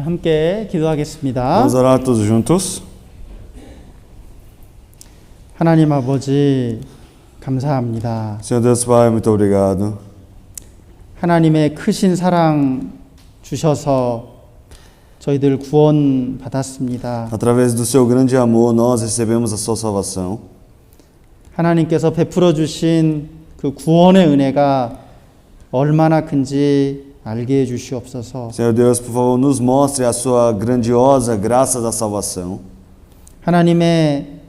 함께 기도하겠습니다. Vamos orar todos juntos. 하나님 아버지 감사합니다. Senhor Deus Pai, muito obrigado. 하나님의 크신 사랑 주셔서 저희들 구원 받았습니다. Através do seu grande amor, nós recebemos a sua salvação. 하나님께서 베풀어 주신 그 구원의 은혜가 얼마나 큰지 알게 해 주시옵소서. Senhor Deus, por favor, nos mostre a sua grandiosa graça da salvação. 하나님의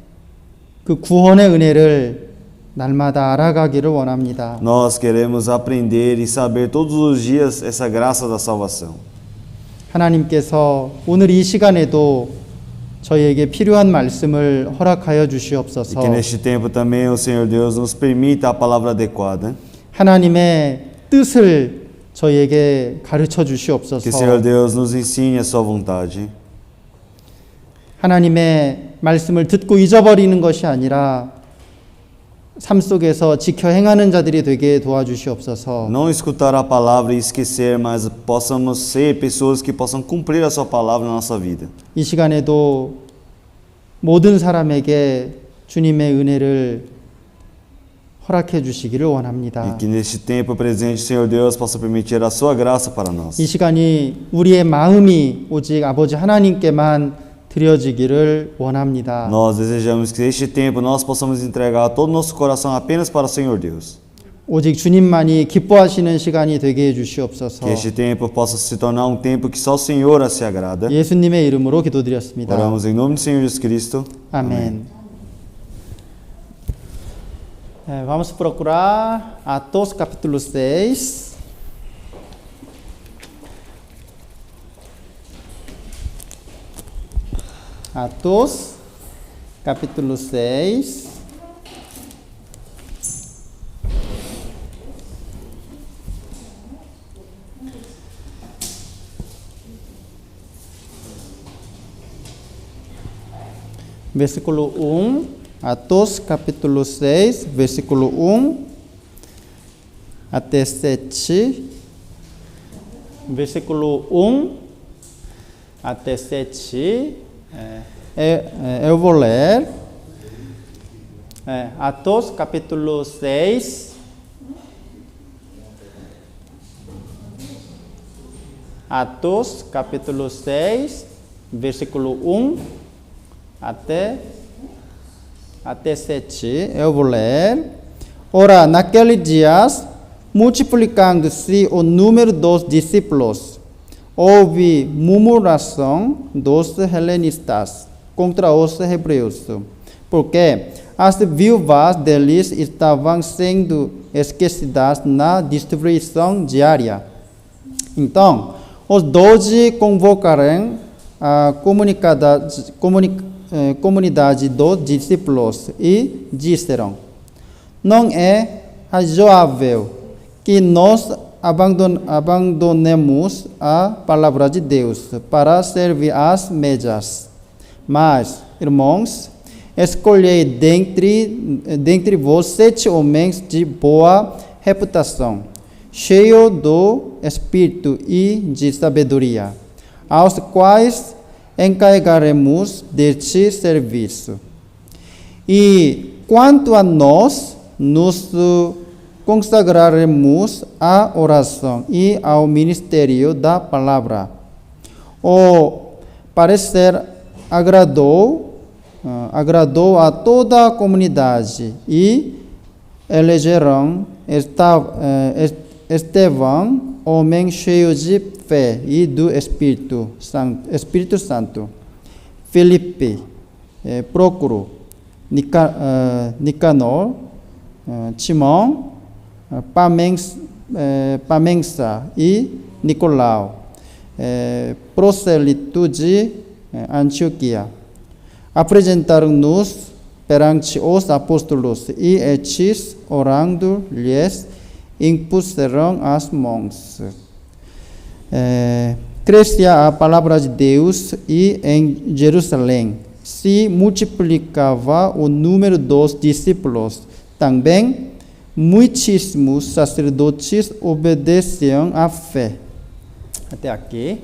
그 구원의 은혜를 날마다 알아가기를 원합니다. Nós queremos aprender e saber todos os dias essa graça da salvação. 하나님께서 오늘 이 시간에도 저희에게 필요한 말씀을 허락하여 E 주시옵소서. que neste tempo também o Senhor Deus nos permita a palavra adequada. 하나님의 뜻을 저희에게 가르쳐 주시옵소서. Que o Senhor Deus nos ensine a sua vontade. 하나님의 말씀을 듣고 잊어버리는 것이 아니라 삶 속에서 지켜 행하는 자들이 되게 도와주시옵소서. Não escutar a palavra e esquecer, mas possamos ser pessoas que possam cumprir a sua palavra na nossa vida. 이 시간에도 모든 사람에게 주님의 은혜를 허락해 주시기를 원합니다. E que neste tempo presente, Senhor Deus, possa permitir a sua graça para nós. 이 시간이 우리의 마음이 오직 아버지 하나님께만 드려지기를 원합니다. Nós desejamos que neste tempo nós possamos entregar todo o nosso coração apenas para o Senhor Deus. 오직 주님만이 기뻐하시는 시간이 되게 해 주시옵소서. Que este tempo possa se tornar um tempo que só o Senhor se agrada. 예수님의 이름으로 기도드렸습니다. Oramos em nome do Senhor Jesus Cristo. Amém. Vamos procurar Atos capítulo 6. Atos capítulo 6. Versículo 1. Atos capítulo 6, versículo 1 até 7. Versículo 1 até 7. Eu vou ler. Atos capítulo 6. Atos capítulo 6, versículo 1 até 7, eu vou ler. Ora, naqueles dias, multiplicando-se o número dos discípulos, houve murmuração dos helenistas contra os hebreus, porque as viúvas deles estavam sendo esquecidas na distribuição diária. Então, os 12 convocaram a comunidade dos discípulos e disseram: não é razoável que nós abandonemos a palavra de Deus para servir às mesas. Mas, irmãos, escolhei dentre vós 7 homens de boa reputação, cheios do Espírito e de sabedoria, aos quais encarregaremos deste serviço. E quanto a nós, nos consagraremos à oração e ao ministério da palavra. O parecer agradou a toda a comunidade e elegeram Estevão, homem cheio de fé e do Espírito Santo, Filipe, Prócoro, Nicanor, Timão, Pamensa e Nicolau, prosélito de Antioquia. Apresentaram-nos perante os apóstolos e estes, orando-lhes, impuseram as mãos. Crescia a palavra de Deus e em Jerusalém se multiplicava o número dos discípulos. Também muitíssimos sacerdotes obedeciam à fé. Até aqui.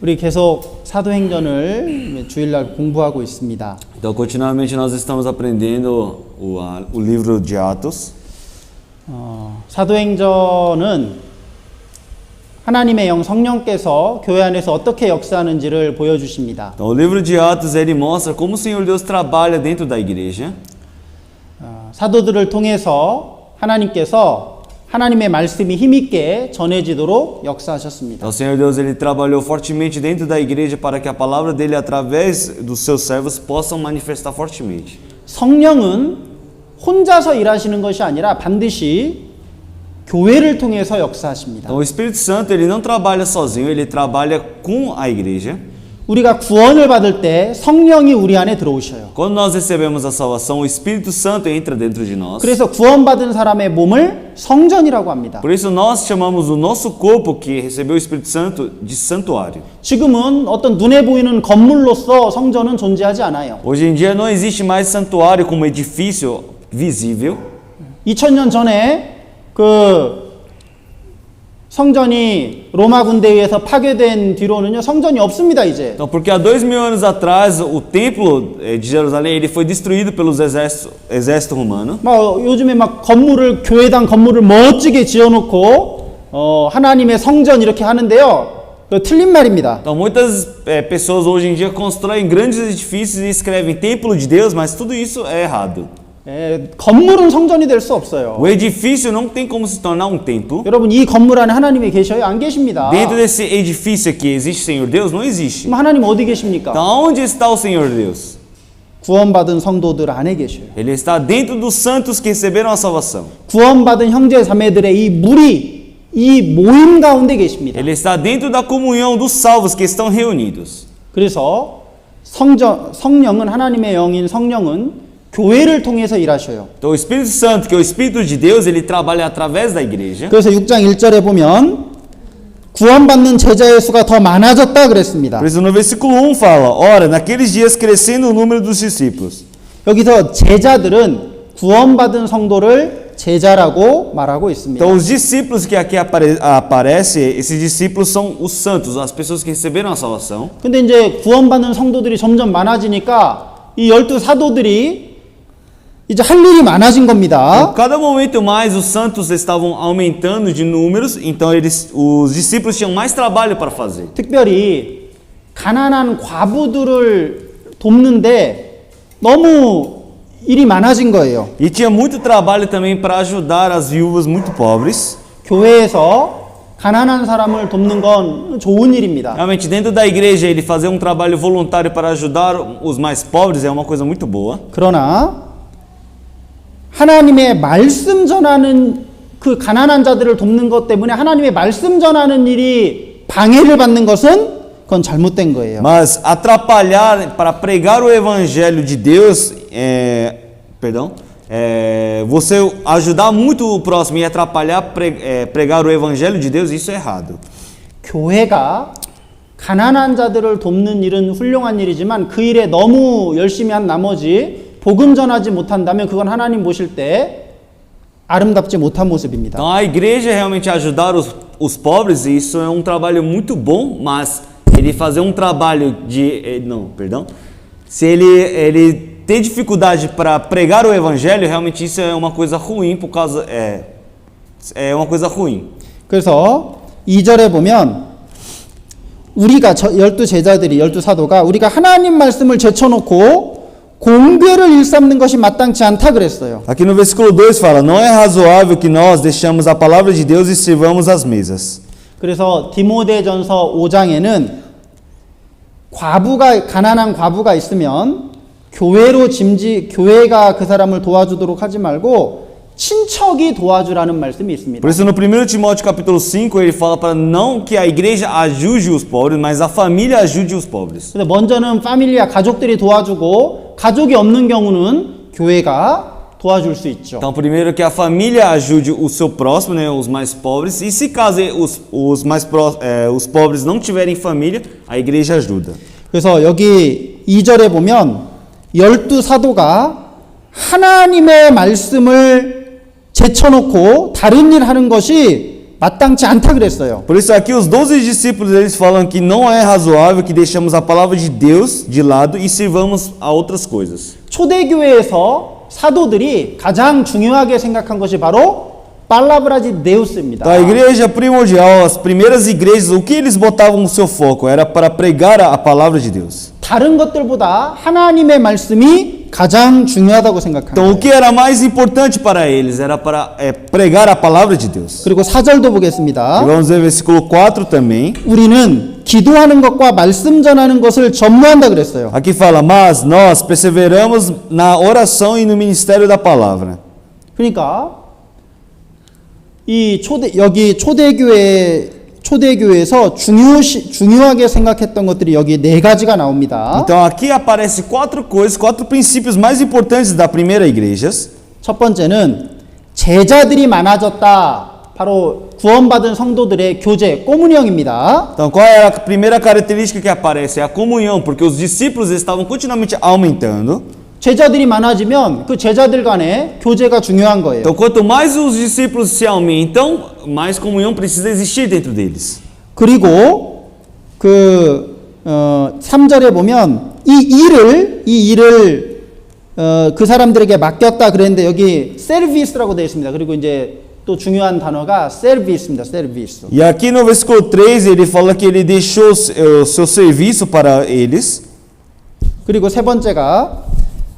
우리 계속 사도행전을 주일날 공부하고 있습니다. Então, continuamente nós estamos aprendendo o livro de Atos. 사도행전은 하나님의 영 성령께서 교회 안에서 어떻게 역사하는지를 보여주십니다. Então, o livro de Atos ele mostra como o Senhor Deus trabalha dentro da igreja. 사도들을 통해서 하나님께서 하나님의 말씀이 힘있게 전해지도록 역사하셨습니다. Então, o Senhor Deus ele trabalhou fortemente dentro da igreja para que a palavra dele através dos seus servos possam manifestar fortemente. 성령은 혼자서 일하시는 것이 아니라 반드시 교회를 통해서 역사하십니다. Então, o Espírito Santo ele não trabalha sozinho, ele trabalha com a igreja. 우리가 구원을 받을 때 성령이 우리 안에 들어오셔요. Quando nós recebemos a salvação, o Espírito Santo entra dentro de nós. 그래서 구원받은 사람의 몸을 성전이라고 합니다. Por isso nós chamamos o nosso corpo que recebeu o Espírito Santo de santuário. 지금은 어떤 눈에 보이는 건물로서 성전은 존재하지 않아요. Hoje em dia não existe mais santuário como edifício visível. 2000년 전에 그 성전이 로마 군대에 의해서 파괴된 뒤로는요 성전이 없습니다 이제. Então, porque há 2000 anos atrás o templo de Jerusalém ele foi destruído pelos exército romano. 막 요즘에 막 건물을 교회당 건물을 멋지게 지어놓고 하나님의 성전 이렇게 하는데요. 틀린 말입니다. Então muitas pessoas hoje em dia constroem grandes edifícios e escrevem templo de Deus, mas tudo isso é errado. 건물은 성전이 될 수 없어요. O edifício não tem como se tornar um templo. 여러분 이 건물 안에 하나님이 계셔요? 안 계십니다. Dentro desse edifício aqui existe Senhor Deus? Não existe. 그럼 하나님 어디 계십니까? Então onde está o Senhor Deus? 구원받은 성도들 안에 계셔요. Ele está dentro dos santos que receberam a salvação. 구원받은 형제 자매들의 이 무리, 이 모임 가운데 계십니다. Ele está dentro da comunhão dos salvos que estão reunidos. 그래서 성령은 하나님의 영인 성령은 교회를 통해서 일하셔요. Então o Espírito Santo, que é o Espírito de Deus, ele trabalha através da igreja. 그래서 6장 1절에 보면 구원받는 제자의 수가 더 많아졌다 그랬습니다. Por isso no versículo 1 fala: ora, naqueles dias crescendo o número dos discípulos. 여기서 제자들은 구원받은 성도를 제자라고 말하고 있습니다. Então os discípulos que aqui aparecem, esses discípulos são os santos, as pessoas que receberam a salvação. 근데 이제 구원받는 성도들이 점점 많아지니까 이 12 사도들이 이제 할 일이 많아진 겁니다. Cada momento mais os santos estavam aumentando de números, então os discípulos tinham mais trabalho para fazer. 특별히 가난한 과부들을 돕는데 너무 일이 많아진 거예요. E tinha muito trabalho também para ajudar as viúvas muito pobres. 교회에서 가난한 사람을 돕는 건 좋은 일입니다. Realmente dentro da igreja ele fazer um trabalho voluntário para ajudar os mais pobres é uma coisa muito boa. 그러나 하나님의 말씀 전하는 그 가난한 자들을 돕는 것 때문에 하나님의 말씀 전하는 일이 방해를 받는 것은 그건 잘못된 거예요. Mas atrapalhar para pregar o evangelho de Deus, você ajudar muito o próximo e atrapalhar pregar o evangelho de Deus, isso é errado. 교회가 가난한 자들을 돕는 일은 훌륭한 일이지만 그 일에 너무 열심히 한 나머지 복음 전하지 못한다면 그건 하나님 보실 때 아름답지 못한 모습입니다. Então a igreja realmente ajudar os pobres, isso é um trabalho muito bom, mas ele fazer um trabalho se ele ter dificuldade para pregar o evangelho, realmente isso é uma coisa ruim por causa é uma coisa ruim. 그래서 2절에 보면 우리가 12 제자들이 12 사도가 우리가 하나님 말씀을 제쳐놓고 공별을 일삼는 것이 마땅치 않다 그랬어요. Aqui no versículo 2 fala: não é razoável que nós deixamos a palavra de Deus e sirvamos as mesas. 그래서 디모데전서 5장에는 가난한 과부가 있으면 교회가 그 사람을 도와주도록 하지 말고 친척이 도와주라는 말씀이 있습니다. Por isso no 1 Timóteo capítulo 5 ele fala para não que a igreja ajude os pobres, mas a família ajude os pobres. 그래서 먼저는 파밀리아 가족들이 도와주고 가족이 없는 경우는 교회가 도와줄 수 있죠. Então primeiro que a família ajude o seu próximo, né, os mais pobres, e se caso os pobres não tiverem família, a igreja ajuda. 그래서 여기 2절에 보면 12 사도가 하나님의 말씀을 제쳐놓고 다른 일 하는 것이 마땅치 않다 그랬어요. Por isso aqui os 12 discípulos eles falam que não é razoável que deixamos a palavra de Deus de lado e sirvamos a outras coisas. 초대교회에서 사도들이 가장 중요하게 생각한 것이 바로 팔라브라지 데우스입니다. Então, a igreja primordial, as primeiras igrejas, o que eles botavam no seu foco era para pregar a palavra de Deus. 다른 것들보다 하나님의 말씀이 가장 중요하다고 생각합니다. Então, o que era mais importante para eles era para pregar a palavra de Deus. 그리고 4절도 E 보겠습니다. vamos ver versículo 4 também. 우리는 기도하는 것과 말씀 전하는 것을 전무한다 그랬어요. Aqui fala, mas nós perseveramos na oração e no ministério da palavra. 그러니까 이 여기 초대교회에서 중요하게 생각했던 것들이 여기 네 가지가 나옵니다. Então aqui aparece quatro coisas, quatro princípios mais importantes da primeira igreja. 첫 번째는 제자들이 많아졌다. 바로 구원받은 성도들의 교제, 꼬무니형입니다. Então qual é a primeira característica que aparece? É a comunhão, porque os discípulos estavam continuamente aumentando. 제자들이 많아지면 그 제자들 간의 교제가 중요한 거예요. Então quanto mais os discípulos se aumentam, mais comunhão precisa existir dentro deles. 그리고 3절에 보면 이 일을 그 사람들에게 맡겼다 그랬는데 여기 service라고 되어 있습니다. 그리고 이제 또 중요한 단어가 service입니다. service. E aqui no versículo 3 ele fala que ele deixou o seu serviço para eles. 그리고 세 번째가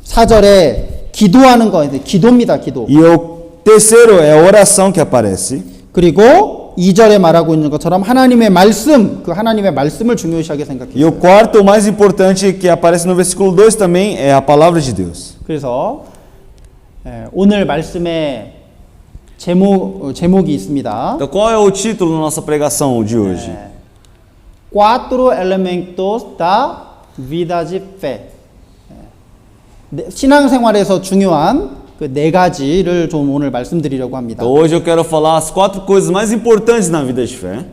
4절에 기도하는 거, 기도입니다. 기도. E o terceiro é a oração que aparece. 그리고 2절에 말하고 있는 것처럼 하나님의 말씀, 그 하나님의 말씀을 중요시하게 E o 생각했어요. quarto, o mais importante que aparece no versículo 2 também é a palavra de Deus. 그래서 오늘 말씀의 제목이 있습니다. Então qual é o título da nossa pregação de hoje? Cuatro elementos da vida de fé. 신앙생활에서 중요한 그 네 가지를 좀 오늘 말씀드리려고 합니다. Então hoje eu quero falar as quatro coisas mais importantes na vida de fé.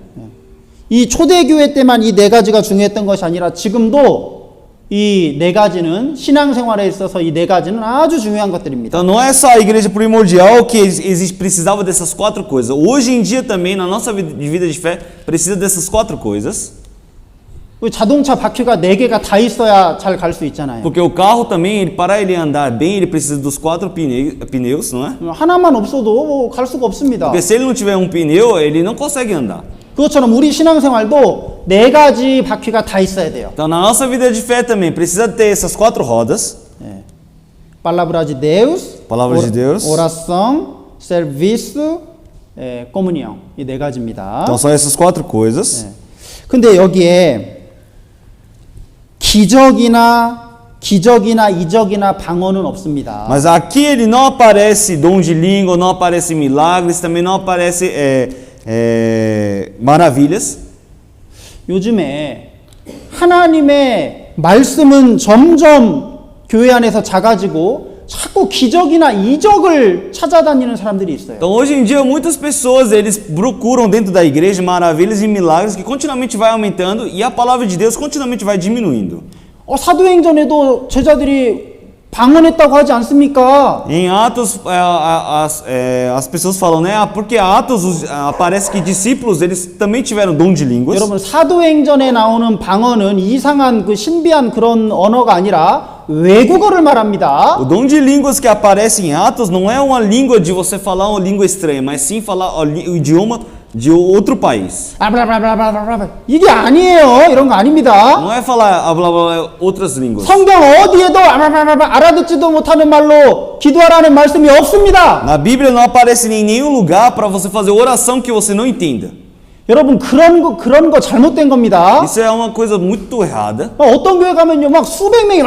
이 초대교회 때만 이 네 가지가 중요했던 것이 아니라 지금도 이 네 가지는 신앙생활에 있어서 이 네 가지는 아주 중요한 것들입니다. Então não é só a igreja primordial que precisava dessas quatro coisas. Hoje em dia também na nossa vida de fé precisa dessas quatro coisas. 자동차 바퀴가 4개가 다 있어야 잘 갈 수 있잖아요. Porque o carro também, para ele andar bem, ele precisa dos quatro pneus, não é? 하나만 없어도 갈 수가 없습니다. Porque se ele não tiver um pneu, ele não consegue andar. 그것처럼 우리 신앙생활도 4가지 바퀴가 다 있어야 돼요. Então na nossa vida de fé também precisa ter essas quatro rodas. Palavra de Deus, Palavra de Deus. oração, serviço, comunhão. 이 네 가지입니다. Então são essas quatro coisas. 근데 여기에 기적이나 이적이나 방언은 없습니다. Mas aqui ele não aparece dom de língua, não aparece milagres, também não aparece maravilhas. 요즘에 하나님의 말씀은 점점 교회 안에서 작아지고 자꾸 기적이나 이적을 찾아다니는 사람들이 있어요. Então hoje em dia muitas pessoas eles procuram dentro da igreja maravilhas e milagres que continuamente vai aumentando e a palavra de Deus continuamente vai diminuindo. 사도행전에도 제자들이 방언했다고 하지 않습니까? Em Atos as pessoas falam, né? Porque Atos aparece que discípulos eles também tiveram dom de línguas. 여러분 사도행전에 나오는 방언은 이상한 그 신비한 그런 언어가 아니라 외국어를 말합니다. O dom de línguas que aparece em Atos não é uma língua de você falar uma língua estranha, mas sim falar o idioma de outro país. 이게 아니에요. 이런 거 아닙니다. Não é falar outras línguas. 성경 어디에도 알아듣지도 못하는 말로 기도하라는 말씀이 없습니다. Na Bíblia não aparece em nenhum lugar para você fazer oração que você não entenda. 여러분 그런 거 잘못된 겁니다. Isso é uma coisa muito errada. 어떤 교회 가면요 막 수백 명이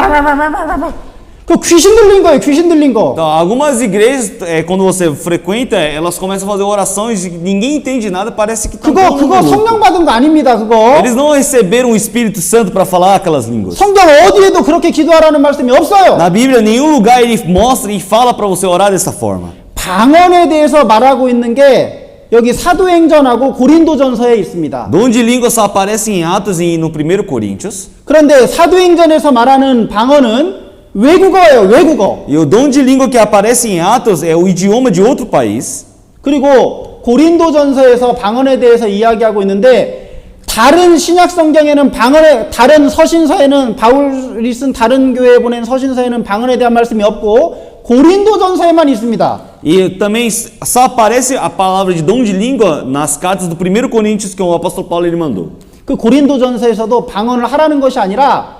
그 귀신 들린 거예요. 귀신 들린 거. Então, algumas igrejas, quando você frequenta, elas começam a fazer orações e ninguém entende nada, parece que 그거 성령 받은 거 아닙니다. 그거. Eles não receberam o Espírito Santo para falar aquelas línguas. 성경 어디에도 그렇게 기도하라는 말씀이 없어요. Na Bíblia, em nenhum lugar ele mostra e fala para você orar dessa forma. 방언에 대해서 말하고 있는 게 여기 사도행전하고 고린도전서에 있습니다. Dom de língua só aparece em Atos e no 1 Coríntios. 그런데 사도행전에서 말하는 방언은 외국어예요. 외국어. E o dom de língua que aparece em Atos é o idioma de outro país. 그리고 고린도전서에서 방언에 대해서 이야기하고 있는데 다른 신약 성경에는 방언에 다른 서신서에는 바울이 쓴 다른 교회에 보낸 서신서에는 방언에 대한 말씀이 없고 고린도전서에만 있습니다. E também só aparece a palavra de dom de língua nas cartas do 1 Coríntios que o apóstolo Paulo ele mandou. 그 고린도전서에서도 방언을 하라는 것이 아니라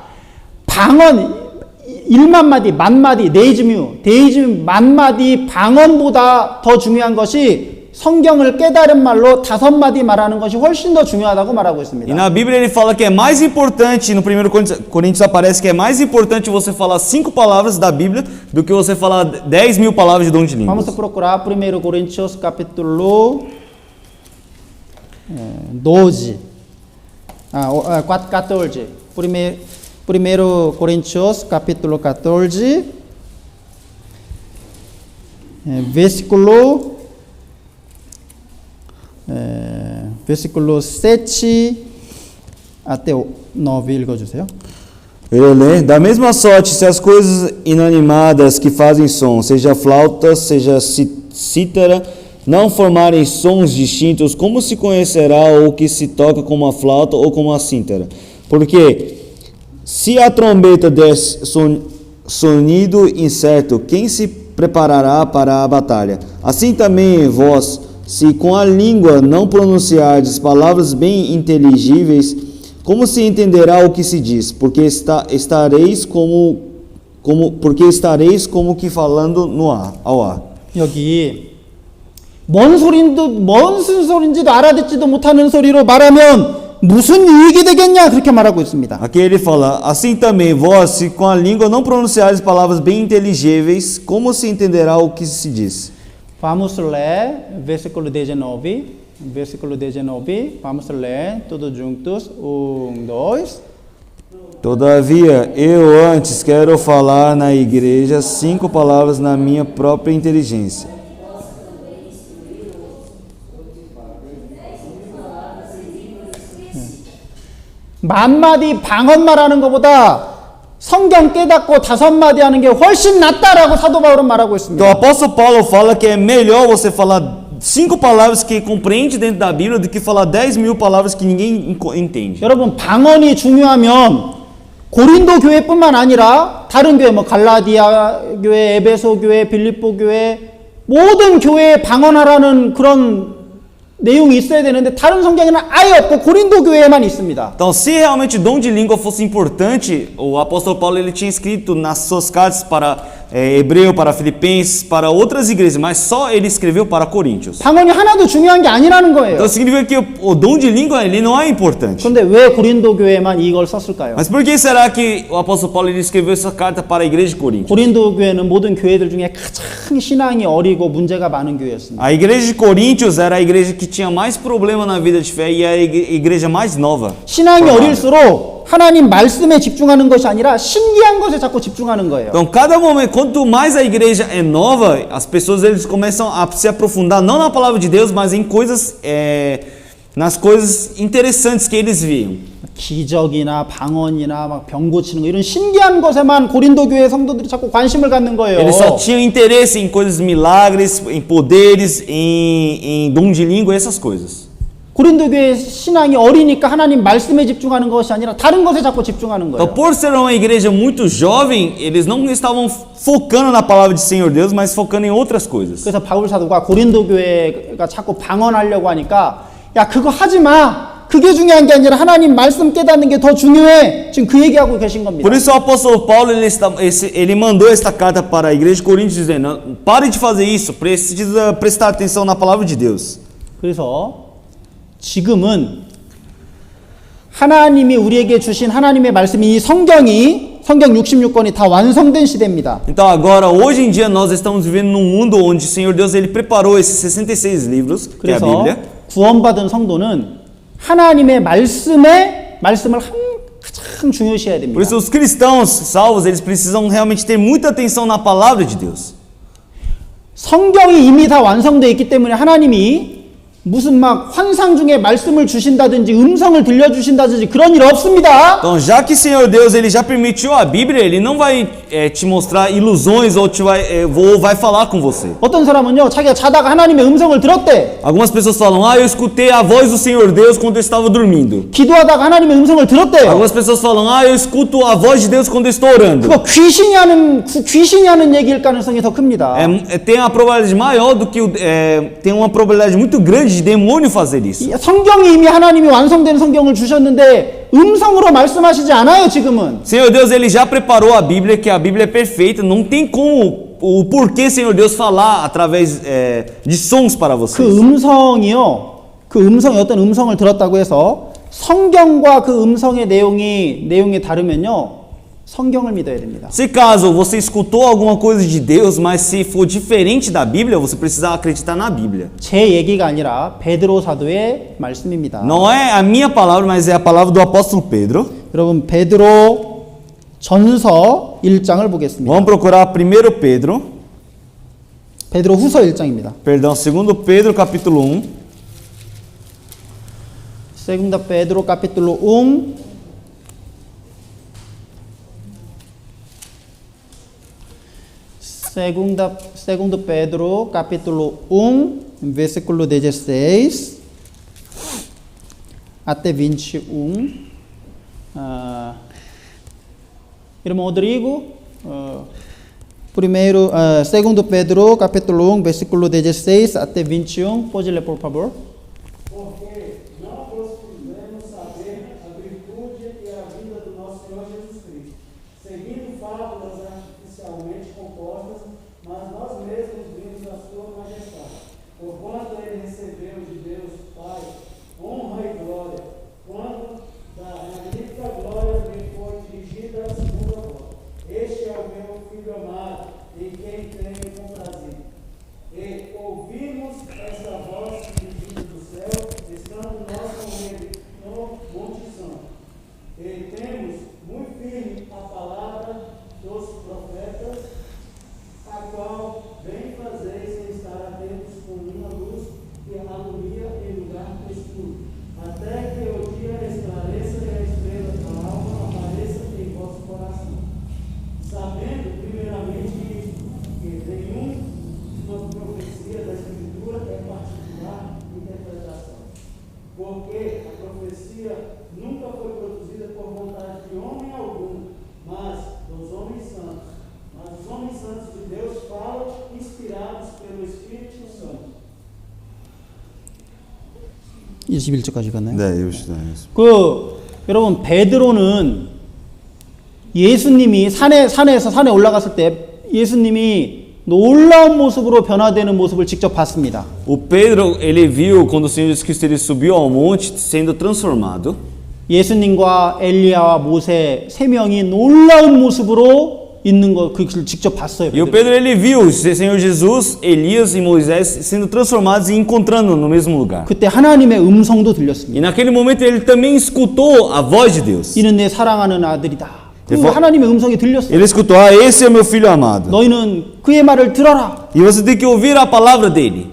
방언 1만 마디, 만 마디, 데이즈뮤 만 마디 방언보다 더 중요한 것이 성경을 깨달은 말로 5마디 말하는 것이 훨씬 더 중요하다고 말하고 E 있습니다. na Bíblia ele fala que é mais importante, no 1 Coríntios aparece que é mais importante você falar 5 palavras da Bíblia do que você falar 10.000 palavras de dom de Vamos línguas. procurar 1 Coríntios capítulo 12. 14. 1 Coríntios capítulo 14. Versículo 7 até 9 읽어주세요. Eu leio. Da mesma sorte, se as coisas inanimadas que fazem som, seja flauta, seja cítara, não formarem sons distintos, como se conhecerá o que se toca com uma flauta ou com uma cítara? Porque se a trombeta der sonido incerto, quem se preparará para a batalha? Assim também vós, se com a língua não pronunciardes palavras bem inteligíveis, como se entenderá o que se diz? Porque estareis como que falando ao ar. 여기 뭔 소린지도 알아듣지도 못하는 소리로 말하면 무슨 유익이 되겠냐 그렇게 말하고 있습니다. Aqui ele fala, assim também vós, se com a língua não pronunciardes palavras bem inteligíveis, como se entenderá o que se diz? Vamos ler versículo 19. Versículo 19. Vamos ler todos juntos. 1, 2. Todavia, eu antes quero falar na igreja 5 palavras na minha própria inteligência. 만 마디 방언 말하는 것보다 성경 깨닫고 5마디 하는 게 훨씬 낫다라고 사도 바울은 말하고 Então o 있습니다. apóstolo Paulo fala que é melhor você falar 5 palavras que compreende dentro da Bíblia do que falar 10.000 palavras que ninguém entende. 여러분 방언이 중요하면 고린도 교회뿐만 아니라 다른 교회 뭐 갈라디아 교회, 에베소 교회, 빌립보 교회 모든 교회에 방언하라는 그런 내용이 있어야 되는데 다른 성경에는 아예 없고 고린도 교회에만 있습니다. Então, se realmente o dom de língua fosse importante, o apóstolo Paulo ele tinha escrito nas suas cartas para Hebreu, para Filipenses, para outras igrejas, mas só ele escreveu para Coríntios. 방언이 하나도 중요한 게 아니라는 거예요. Então significa que o dom de língua ele não é importante. 그런데 왜 고린도 교회만 이걸 썼을까요? Mas por que será que o apóstolo Paulo ele escreveu essa carta para a igreja de Coríntios? 고린도 교회는 모든 교회들 중에 가장 신앙이 어리고 문제가 많은 교회였습니다. A igreja de Coríntios era a igreja que tinha mais problema na vida de fé e era a igreja mais nova. 신앙이 어릴수록 하나님 말씀에 집중하는 것이 아니라 신기한 것에 자꾸 집중하는 거예요. Então, cada momento, quanto mais a igreja é nova, as pessoas eles começam a se aprofundar não na palavra de Deus, mas em coisas, nas coisas interessantes que eles viam. 기적이나 방언이나 막 병 고치는 거 이런 신기한 것에만 고린도 교회 성도들이 자꾸 관심을 갖는 거예요. Eles só tinham interesse em coisas milagres, em poderes, em dom de língua, essas coisas. 고린도 교회 신앙이 어리니까 하나님 말씀에 집중하는 것이 아니라 다른 것에 자꾸 집중하는 Então, 거예요. por ser uma igreja muito jovem, eles não estavam focando na palavra de Senhor Deus, mas focando em outras coisas. 그래서 바울 사도가 고린도 교회가 자꾸 방언하려고 하니까 야 그거 하지 마. 그게 중요한 게 아니라 하나님 말씀 깨닫는 게 더 중요해. 지금 그 얘기하고 계신 겁니다. Por isso o apóstolo Paulo ele mandou esta carta para a igreja de Coríntios dizendo: pare de fazer isso, precisa prestar atenção na palavra de Deus. 그래서 지금은 하나님이 우리에게 주신 하나님의 말씀이 이 성경 66권이 다 완성된 시대입니다. Então agora, hoje em dia, nós estamos vivendo num mundo onde o Senhor Deus ele preparou esses 66 livros, que é a 그래서 Bíblia. 구원받은 성도는 하나님의 말씀을 가장 중요시해야 됩니다. Por isso os cristãos salvos, eles precisam realmente ter muita atenção na palavra de Deus. 성경이 이미 다 완성되어 있기 때문에 하나님이 무슨 막 환상 중에 말씀을 주신다든지 음성을 들려주신다든지 그런 일 없습니다. Então, já que o Senhor Deus ele já permitiu a Bíblia, ele não vai te mostrar ilusões ou vai falar com você. 어떤 사람은요, 자기가 자다가 하나님의 음성을 들었대. Algumas pessoas falam: "Ah, eu escutei a voz do Senhor Deus quando eu estava dormindo." 기도하다가 하나님의 음성을 들었대요. Algumas pessoas falam: "Ah, eu escuto a voz de Deus quando eu estou orando." 그거 귀신이 하는 얘기일 가능성이 더 큽니다. Tem uma probabilidade maior do que tem uma probabilidade muito grande de demônio fazer isso. 성경이 이미 하나님이 완성된 성경을 주셨는데 음성으로 말씀하시지 않아요, 지금은. Senhor Deus ele já preparou a Bíblia, que a Bíblia é perfeita, não tem como o porquê Senhor Deus falar através de sons para 그 vocês. 음성이요. 그 음성이 어떤 음성을 들었다고 해서 성경과 그 음성의 내용이 다르면요. 성경을 믿어야 됩니다. Se caso você escutou alguma coisa de Deus, mas se for diferente da Bíblia, você precisa acreditar na Bíblia. 제 얘기가 아니라 베드로 사도의 말씀입니다. Não é a minha palavra, mas é a palavra do apóstolo Pedro. 여러분 베드로 전서 1장을 보겠습니다. Vamos procurar 1 Pedro, 베드로 후서 1장입니다. perdão, 2 Pedro capítulo 1. Segunda Pedro capítulo 1 Segundo Pedro capítulo 1 versículo 16 até 21. Irmão Rodrigo, primeiro, segundo Pedro capítulo 1 versículo 16 até 21. Pode ler, por favor? Porque não vos fizemos saber a virtude e a vida do nosso Senhor Jesus Cristo, seguindo fábulas artificialmente compostas, mas nós mesmos vimos a sua majestade. Porquanto ele recebeu de Deus Pai honra e glória, quando da magnífica glória lhe foi dirigida a segunda voz. Este é o meu Filho amado, em quem tenho comprazido. E ouvimos esta voz dirigida do céu, estando nós com ele no Monte Santo. E temos muito firme a palavra dos profetas, a qual bem fazeis em estar atentos com uma luz que alumia em lugar escuro, até que o dia esclareça e a estrela da alma apareça em vosso coração. Sabendo, primeiramente, isto, que nenhuma profecia da Escritura é particular interpretação, porque a profecia nunca foi produzida por vontade de homem algum, mas dos homens santos. Mas os homens santos de Deus falam inspirados pelo Espírito Santo. 21절까지 갔나요? 네, 이것이다. 여러분 베드로는 예수님이 산에 올라갔을 때 예수님이 놀라운 모습으로 변화되는 모습을 직접 봤습니다. O Pedro, ele viu quando o Senhor Jesus Cristo ele subiu ao monte sendo transformado. 예수님과 엘리야와 모세 세 명이 놀라운 모습으로 있는 거 그걸 직접 봤어요. E o Pedro ele viu o Senhor Jesus, Elias e Moisés sendo transformados e encontrando no mesmo lugar. 그때 하나님의 음성도 들렸습니다. E naquele momento ele também escutou a voz de Deus. 이는 내 사랑하는 아들이다. 그 Ele 하나님의 음성이 들렸어요. Ele escutou: "Ah, esse é meu filho amado." 너희는 그의 말을 들어라. E você tem que ouvir a palavra dele.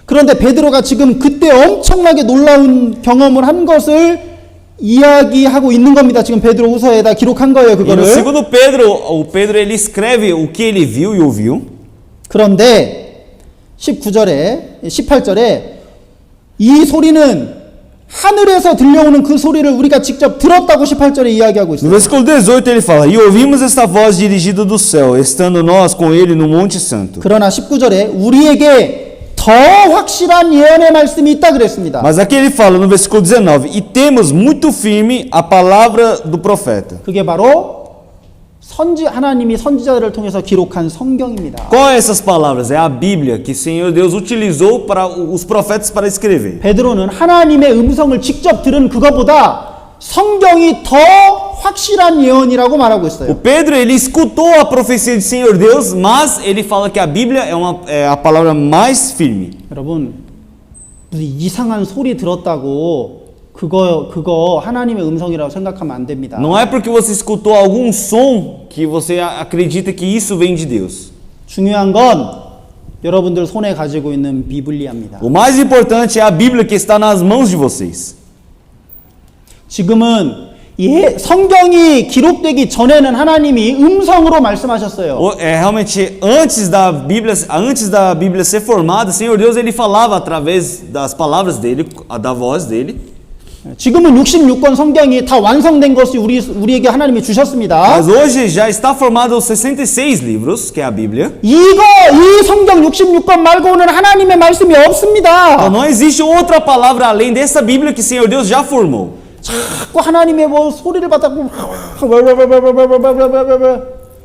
그런데 베드로가 지금 그때 엄청나게 놀라운 경험을 한 것을 이야기하고 있는 겁니다. 지금 베드로 후서에다 기록한 거예요, E no 그거를. segundo Pedro, o Pedro ele escreve o que ele viu e ouviu. 그런데 18절에 이 소리는 하늘에서 들려오는 그 소리를 우리가 직접 들었다고 18절에 이야기하고 No 있어요. versículo 18 ele fala: "E ouvimos esta voz dirigida do céu, estando nós com ele no Monte Santo." 그러나 19절에 우리에게 더 확실한 예언의 말씀이 있다 그랬습니다. Mas aqui ele fala no versículo 19: "E temos muito firme a palavra do profeta." 그게 바로 하나님이 선지자들을 통해서 기록한 성경입니다. Qual é essas palavras? É a Bíblia que o Senhor Deus utilizou para os profetas para escrever. 베드로는 하나님의 음성을 직접 들은 그거보다 성경이 더 확실한 예언이라고 말하고 O 있어요. Pedro ele escutou a profecia do Senhor Deus, mas ele fala que a Bíblia é a palavra mais firme. 여러분 무슨 이상한 소리 들었다고 그거 하나님의 음성이라고 생각하면 안 됩니다. Não é porque você escutou algum som que você acredita que isso vem de Deus. 중요한 건 여러분들 손에 가지고 있는 비블리아입니다. O mais importante é a Bíblia que está nas mãos de vocês. 지금은 성경이 기록되기 전에는 하나님이 음성으로 말씀하셨어요. Realmente, antes da Bíblia ser formada, o Senhor Deus ele falava através das palavras dele, da voz dele. 지금은 66권 성경이 다 완성된 것이 우리에게 하나님이 주셨습니다. Mas hoje já está formado os 66 livros, que é a Bíblia. 이 성경 66권 말고는 하나님의 말씀이 없습니다. Então não existe outra palavra além dessa Bíblia que o Senhor Deus já formou. 자꾸 하나님의 뭐 소리를 받았고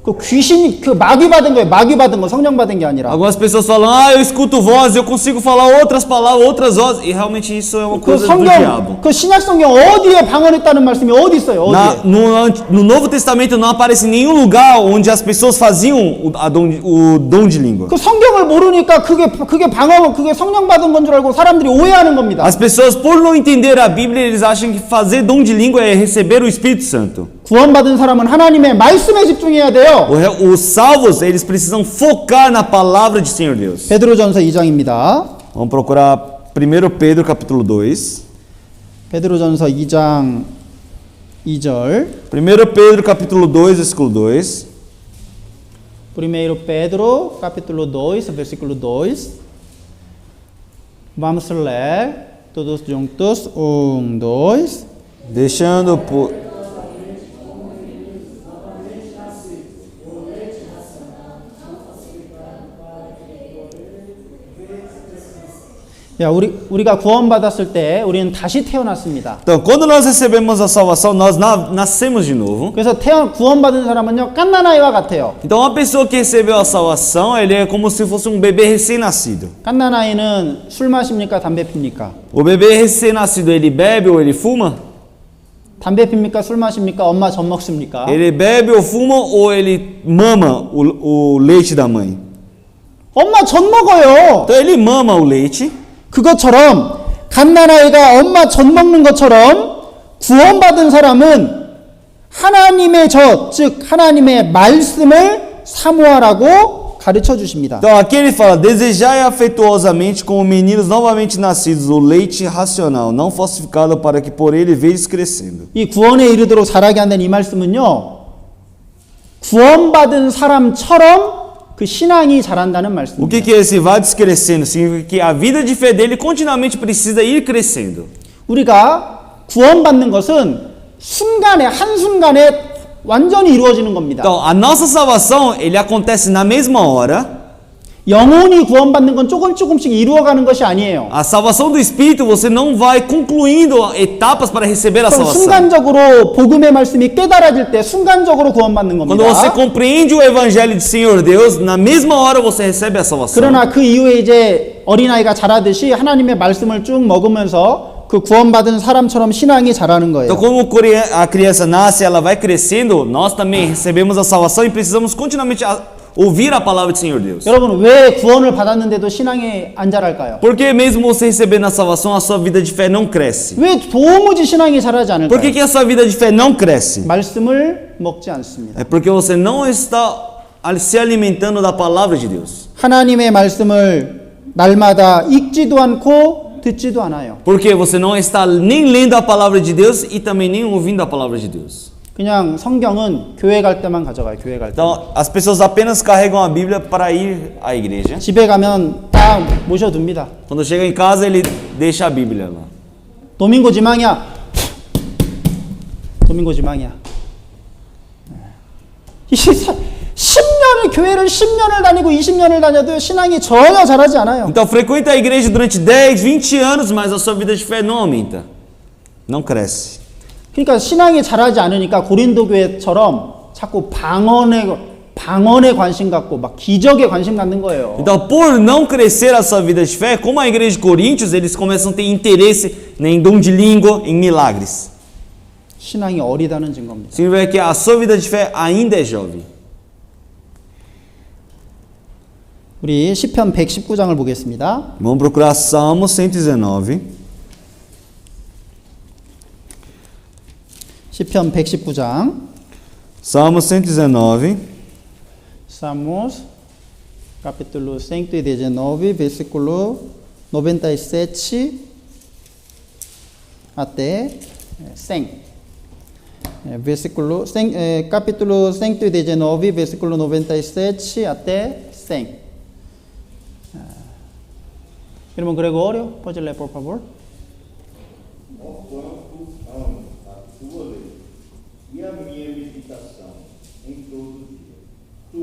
그 귀신이 그 마귀 받은 거예요. 마귀 받은 거 성령 받은 게 아니라. Algumas pessoas falam, eu escuto voz, eu consigo falar outras palavras, outras vozes. E realmente isso é uma 그 coisa do diabo. 그 신약 성경 어디에 방언했다는 말씀이 어디 있어요? 어디에? No Novo Testamento não aparece nenhum lugar onde as pessoas faziam o dom de língua. 그 성경을 모르니까 그게 방언, 그게 성령 받은 건 줄 알고 사람들이 오해하는 겁니다. As pessoas, por não entender a Bíblia, eles acham que fazer dom de língua é receber o Espírito Santo. 구원받은 사람은 하나님의 말씀에 집중해야 돼요. Os salvos, eles precisam focar na palavra de Senhor Deus. 베드로전서 2장입니다. Vamos procurar 1 Pedro capítulo 2. 베드로전서 2장 2절. 1 Pedro capítulo 2, versículo 2. Primeiro Pedro, capítulo 2, versículo 2. Vamos ler todos juntos. 1, 2. Deixando por... 우리가 구원받았을 때 우리는 다시 태어났습니다. Então, quando nós recebemos a salvação, nós nascemos de novo. 그래서 구원받은 사람은요, 갓난아이와 같아요. Então, uma pessoa que recebeu a salvação, ele é como se fosse bebê recém-nascido. 갓난아이는 술 마십니까? 담배 핍니까? O bebê recém-nascido, ele bebe ou ele fuma? 담배 핍니까? 술 마십니까? 엄마 젖 먹습니까? Ele bebe ou fuma ou ele mama o leite da mãe? 엄마 젖 먹어요. Então, ele mama o leite. 그것처럼 갓난아이가 엄마 젖 먹는 것처럼 구원받은 사람은 하나님의 젖, 즉 하나님의 말씀을 사모하라고 가르쳐 주십니다. Então, aqui ele fala, desejai afetuosamente como meninos novamente nascidos o leite racional, não falsificado, para que por ele vedes crescendo. 이 구원에 이르도록 자라게 한다는 이 말씀은요, 구원받은 사람처럼 그 신앙이 자란다는 O 말씀입니다. que é esse vades crescendo? Significa que a vida de fé dele continuamente precisa ir crescendo. 우리가 구원받는 것은 순간에 한순간에 완전히 이루어지는 겁니다. Então, a nossa salvação, ele acontece na mesma hora. 영혼이 구원받는 건 조금씩 이루어가는 것이 아니에요. A salvação do Espírito, você não vai concluindo etapas para receber a salvação. 순간적으로 복음의 말씀이 깨달아질 때 순간적으로 구원받는 Quando você 겁니다. compreende o Evangelho de Senhor Deus, na mesma hora você recebe a salvação. 그러나 그 이후에 이제 어린아이가 자라듯이 하나님의 말씀을 쭉 먹으면서 그 구원받은 사람처럼 신앙이 자라는 거예요. Então, como a criança nasce, ela vai crescendo, nós também recebemos a salvação e precisamos continuamente ouvir a palavra do Senhor Deus. 여러분 왜 구원을 받았는데도 신앙이 안 자랄까요? Porque mesmo você recebendo a salvação, a sua vida de fé não cresce. 왜 도무지 신앙이 자라지 않을까요? Por que a sua vida de fé não cresce? 말씀을 먹지 않습니다. É porque você não está se alimentando da palavra de Deus. 하나님의 말씀을 날마다 읽지도 않고 듣지도 않아요. Porque você não está nem lendo a palavra de Deus e também nem ouvindo a palavra de Deus. 그냥 성경은 교회 갈 때만 가져가요. 교회 갈 때. Então, as pessoas apenas carregam a Bíblia para ir à igreja. 집에 가면 딱 모셔둡니다. Quando chega em casa, ele deixa a Bíblia lá. 도민고 지망이야. 도민고 지망이야. 10년을 교회를 10년을 다니고 20년을 다녀도 신앙이 전혀 자라지 않아요. Então, frequenta a igreja durante 10, 20 anos, mas a sua vida de fé não aumenta. Não cresce. 그러니까 신앙이 자라지 않으니까 고린도 교회처럼 자꾸 방언에 관심 갖고 막 기적에 관심 갖는 거예요. Então, por não crescer a sua vida de fé, como a igreja de Coríntios, eles começam a ter interesse em dom de língua, em milagres. 신앙이 어리다는 증거입니다. Significa que a sua vida de fé ainda é jovem. 우리 시편 119장을 보겠습니다. Vamos procurar Salmo 119. 시편 119장. Salmo 119. Salmos capítulo 119, versículo 97 até 100. Capítulo 119, versículo 97 até 100. Irmão Gregório, pode ler, por favor? Ó quanto amo a tua lei e a minha meditação em todo dia. Tu,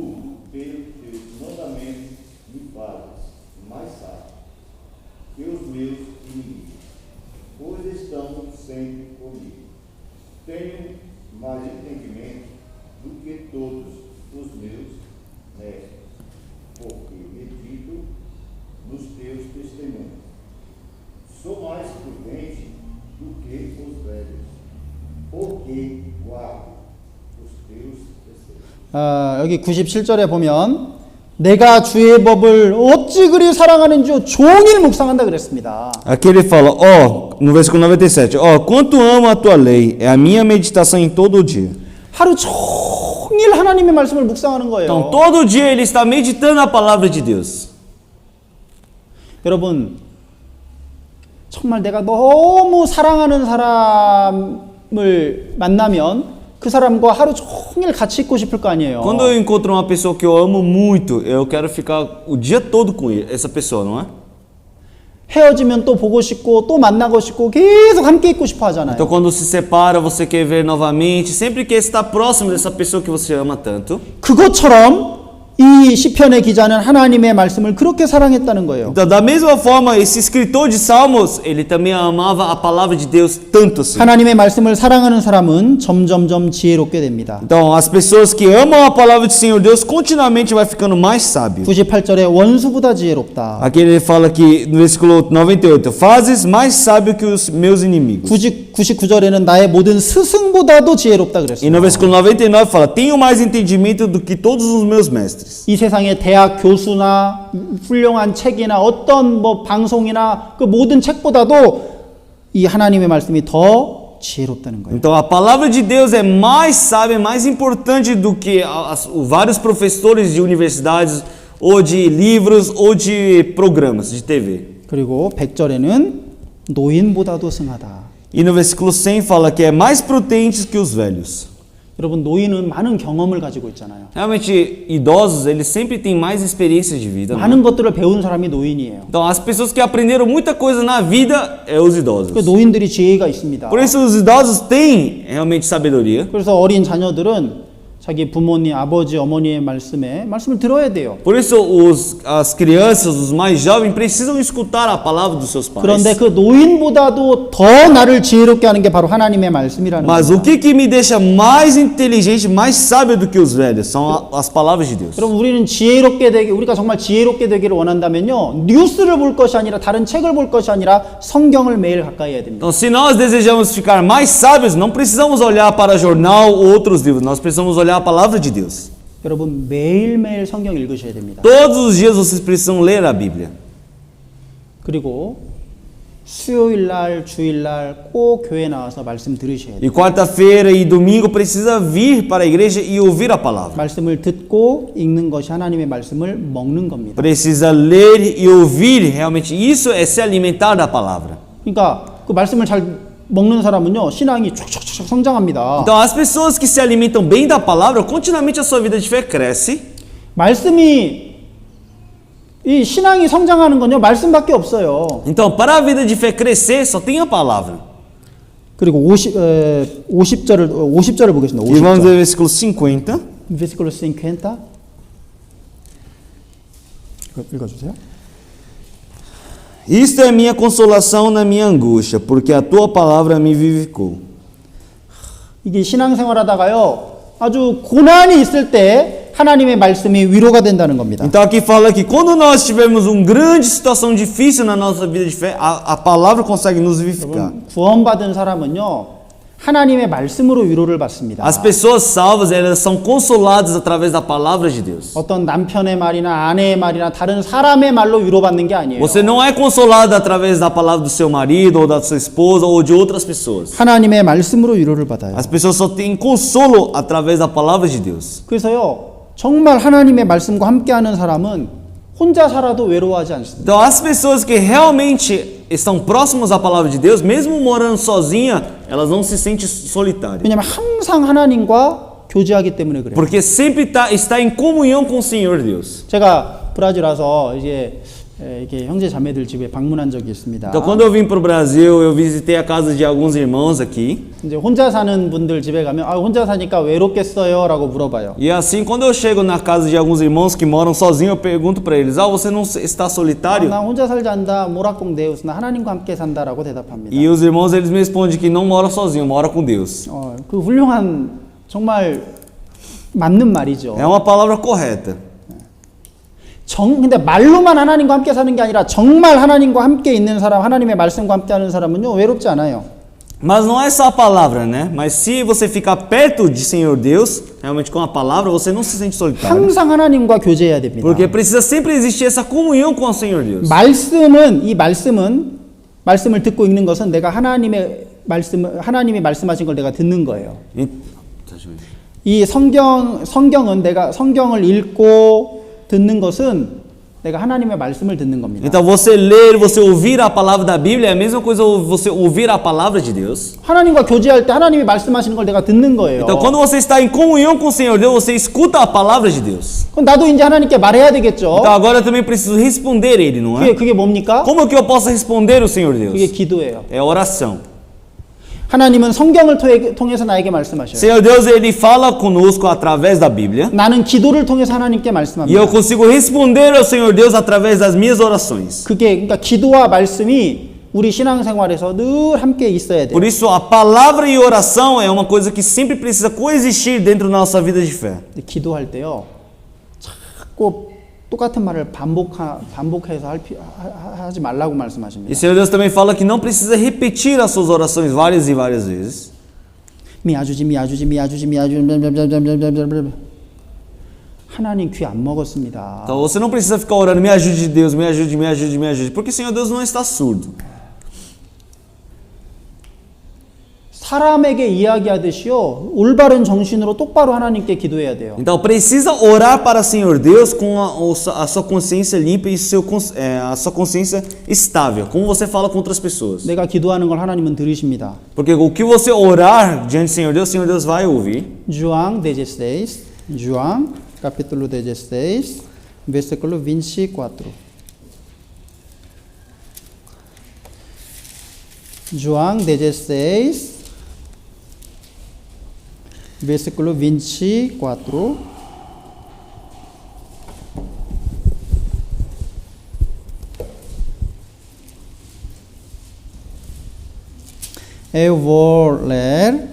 pelos teus mandamentos, me fazes mais sábio que os meus inimigos, pois estão sempre comigo. Tenho mais entendimento do que todos os meus mestres, porque medito nos teus testemunhos. Sou mais prudente do que os velhos, porque guardo os teus testemunhos. 여기 97절에 보면 내가 주의 법을 어찌 그리 사랑하는지 종일 묵상한다 그랬습니다. Aqui ele fala, no versículo 97, quanto amo a tua lei, é a minha meditação em todo o dia. 하루 종일 하나님의 말씀을 묵상하는 거예요. Então, todo dia ele está meditando a palavra de Deus. 여러분, 정말 내가 너무 사랑하는 사람을 만나면 그 사람과 하루 종일 같이 있고 싶을 거 아니에요. Quando eu encontro uma pessoa que eu amo muito, eu quero ficar o dia todo com essa pessoa, não é? 헤어지면 또 보고 싶고 또 만나고 싶고 계속 함께 있고 싶어 하잖아요. Então, quando se separa, você quer ver novamente, sempre quer estar próximo dessa pessoa que você ama tanto. 그것처럼 이 시편의 기자는 하나님의 말씀을 그렇게 사랑했다는 거예요. Então, da mesma forma, esse escritor de Salmos, ele também amava a palavra de Deus tanto assim. 하나님의 말씀을 사랑하는 사람은 점점점 지혜롭게 됩니다. Então, as pessoas que amam a palavra do Senhor Deus continuamente vai ficando mais sábio. 98절에 원수보다 지혜롭다. Aqui ele fala que no versículo 98, fazes mais sábio que os meus inimigos. 99절에는 나의 모든 스승보다도 지혜롭다 E no 그랬어요. versículo 99 fala, tenho mais entendimento do que todos os meus mestres. 이 세상의 대학 교수나 훌륭한 책이나 어떤 뭐 방송이나 그 모든 책보다도 이 하나님의 말씀이 더 지혜롭다는 거예요. Então a palavra de Deus é mais sábia, mais importante do que vários professores de universidades ou de livros ou de programas de TV. 그리고 100절에는 노인보다도 승하다. E no versículo 100 fala que é mais prudente que os velhos. 여러분, 노인은 많은 경험을 가지고 있잖아요. Realmente, idosos, eles sempre têm mais experiência de vida. Né? 많은 것들을 배운 사람이 노인이에요. Então, as pessoas que aprenderam muita coisa na vida é os idosos. 그 노인들이 지혜가 있습니다. Por isso, os idosos têm realmente sabedoria. 그래서 어린 자녀들은 자기 부모님, 아버지, 어머니의 말씀을 들어야 돼요. Por isso, as crianças, os mais jovens, precisam escutar a palavra dos seus pais. 그런데 그 노인보다도 더 나를 지혜롭게 하는 게 바로 하나님의 말씀이라는 Mas 거예요. o que me deixa mais inteligente, mais sábio do que os velhos são as palavras de Deus. 여러분, 우리가 정말 지혜롭게 되기를 원한다면요, 뉴스를 볼 것이 아니라 다른 책을 볼 것이 아니라 성경을 매일 가까이 해야 됩니다. Então, se nós desejamos ficar mais sábios, não precisamos olhar para jornal ou outros livros, nós precisamos olhar a palavra de Deus. 여러분, 매일매일 성경 읽으셔야 됩니다. Todos os dias vocês precisam ler a Bíblia. 그리고 수요일날, 주일날 꼭 교회 나와서 말씀 들으셔야 돼요. E quarta-feira e domingo precisa vir para a igreja e ouvir a palavra. 말씀을 듣고 읽는 것이 하나님의 말씀을 먹는 겁니다. Precisa ler e ouvir, realmente isso é se alimentar da palavra. 그러니까 그 말씀을 잘 먹는 사람은요, 신앙이 촉촉촉 성장합니다. Então as pessoas que se alimentam bem da palavra, continuamente a sua vida de fé cresce. 이 신앙이 성장하는 건요, 말씀밖에 없어요. Então, para a vida de fé crescer, só tem a palavra. 그리고 50절을 보겠습니다. E vamos 50절. ver o versículo 50. Versículo 50. 읽어주세요. Isto é minha consolação na minha angústia, porque a tua palavra me vivificou. 이게 신앙생활하다가요, 아주 고난이 있을 때 하나님의 말씀이 위로가 된다는 겁니다. Então aqui fala que quando nós tivermos uma grande situação difícil na nossa vida de fé, a palavra consegue nos vivificar. 구원받은 사람은요, 하나님의 말씀으로 위로를 받습니다. As pessoas salvas, elas são consoladas através da palavra de Deus. 어떤 남편의 말이나 아내의 말이나 다른 사람의 말로 위로받는 게 아니에요. Você não é consolado através da palavra do seu marido ou da sua esposa ou de outras pessoas. 하나님의 말씀으로 위로를 받아요. As pessoas só têm consolo através da palavra de Deus. 그래서요, 정말 하나님의 말씀과 함께하는 사람은 혼자 살아도 외로워하지 않습니다. Então, as pessoas que realmente estão próximas à palavra de Deus, mesmo morando sozinha, elas não se sentem solitárias. 왜냐하면 항상 하나님과 교제하기 때문에 그래요. Porque sempre está em comunhão com o Senhor Deus. 제가 브라질 와서 이제 이렇게 형제 자매들 집에 방문한 적이 있습니다. Então, quando eu vim para o Brasil, eu visitei a casa de alguns irmãos aqui. 이제 혼자 사는 분들 집에 가면 혼자 사니까 외롭겠어요라고 물어봐요. E assim, quando eu chego na casa de alguns irmãos que moram sozinhos, eu pergunto para eles: você não está solitário? 나 혼자 살지 않다. 모라콩 데우스. 나 하나님과 함께 산다라고 대답합니다. E os irmãos eles me respondem que não mora sozinho, mora com Deus. 그 훌륭한 정말 맞는 말이죠. É uma palavra correta. 근데 말로만 하나님과 함께 사는 게 아니라 정말 하나님과 함께 있는 사람, 하나님의 말씀과 함께 하는 사람은요, 외롭지 않아요. Mas não é só a palavra, né? Mas se você ficar perto de Senhor Deus, realmente com a palavra, você não se sente solitário. 항상 하나님과 교제해야 됩니다. Porque precisa sempre existir essa comunhão com o Senhor Deus. 말씀을 듣고 읽는 것은 내가 하나님이 말씀하신 걸 내가 듣는 거예요. 이 성경을 읽고 듣는 것은 내가 하나님의 말씀을 듣는 겁니다. Então você ler, você ouvir a palavra da Bíblia é a mesma coisa você ouvir a palavra de Deus. 하나님과 교제할 때 하나님이 말씀하시는 걸 내가 듣는 거예요. Então quando você está em comunhão com o Senhor Deus, você escuta a palavra de Deus. 그럼 나도 이제 하나님께 말해야 되겠죠. Então agora eu também preciso responder ele, não é? 그게 뭡니까? Como que eu posso responder o Senhor 그게 Deus? 기도예요. É oração. 하나님은 성경을 통해서 나에게 말씀하셔요. Senhor Deus, ele fala conosco através da Bíblia. 나는 기도를 통해서 하나님께 E 말씀합니다. eu consigo responder ao Senhor Deus através das minhas orações. 그러니까 기도와 말씀이 우리 신앙생활에서 늘 함께 있어야 돼요. Por isso, a palavra e oração é uma coisa que sempre precisa coexistir dentro da nossa vida de fé. 기도할 때요, 자꾸 똑같은 말을 반복해서 하지 말라고 E 말씀하십니다. Senhor Deus também fala que não precisa repetir as suas orações várias e várias vezes. 미아주지. 하나님 귀 안 먹었습니다. Então você não precisa ficar orando, me ajude Deus, me ajude, porque Senhor Deus não está surdo. 사람에게 이야기하듯이요, 올바른 정신으로 똑바로 하나님께 기도해야 돼요. Então precisa orar para Senhor Deus com a sua consciência limpa e a sua consciência estável, como você fala com outras pessoas. 내가 기도하는 걸 하나님은 들으십니다. Porque o que você orar diante do Senhor Deus vai ouvir. João 16, João capítulo 16, versículo 24. João 16, versículo 24. Eu vou ler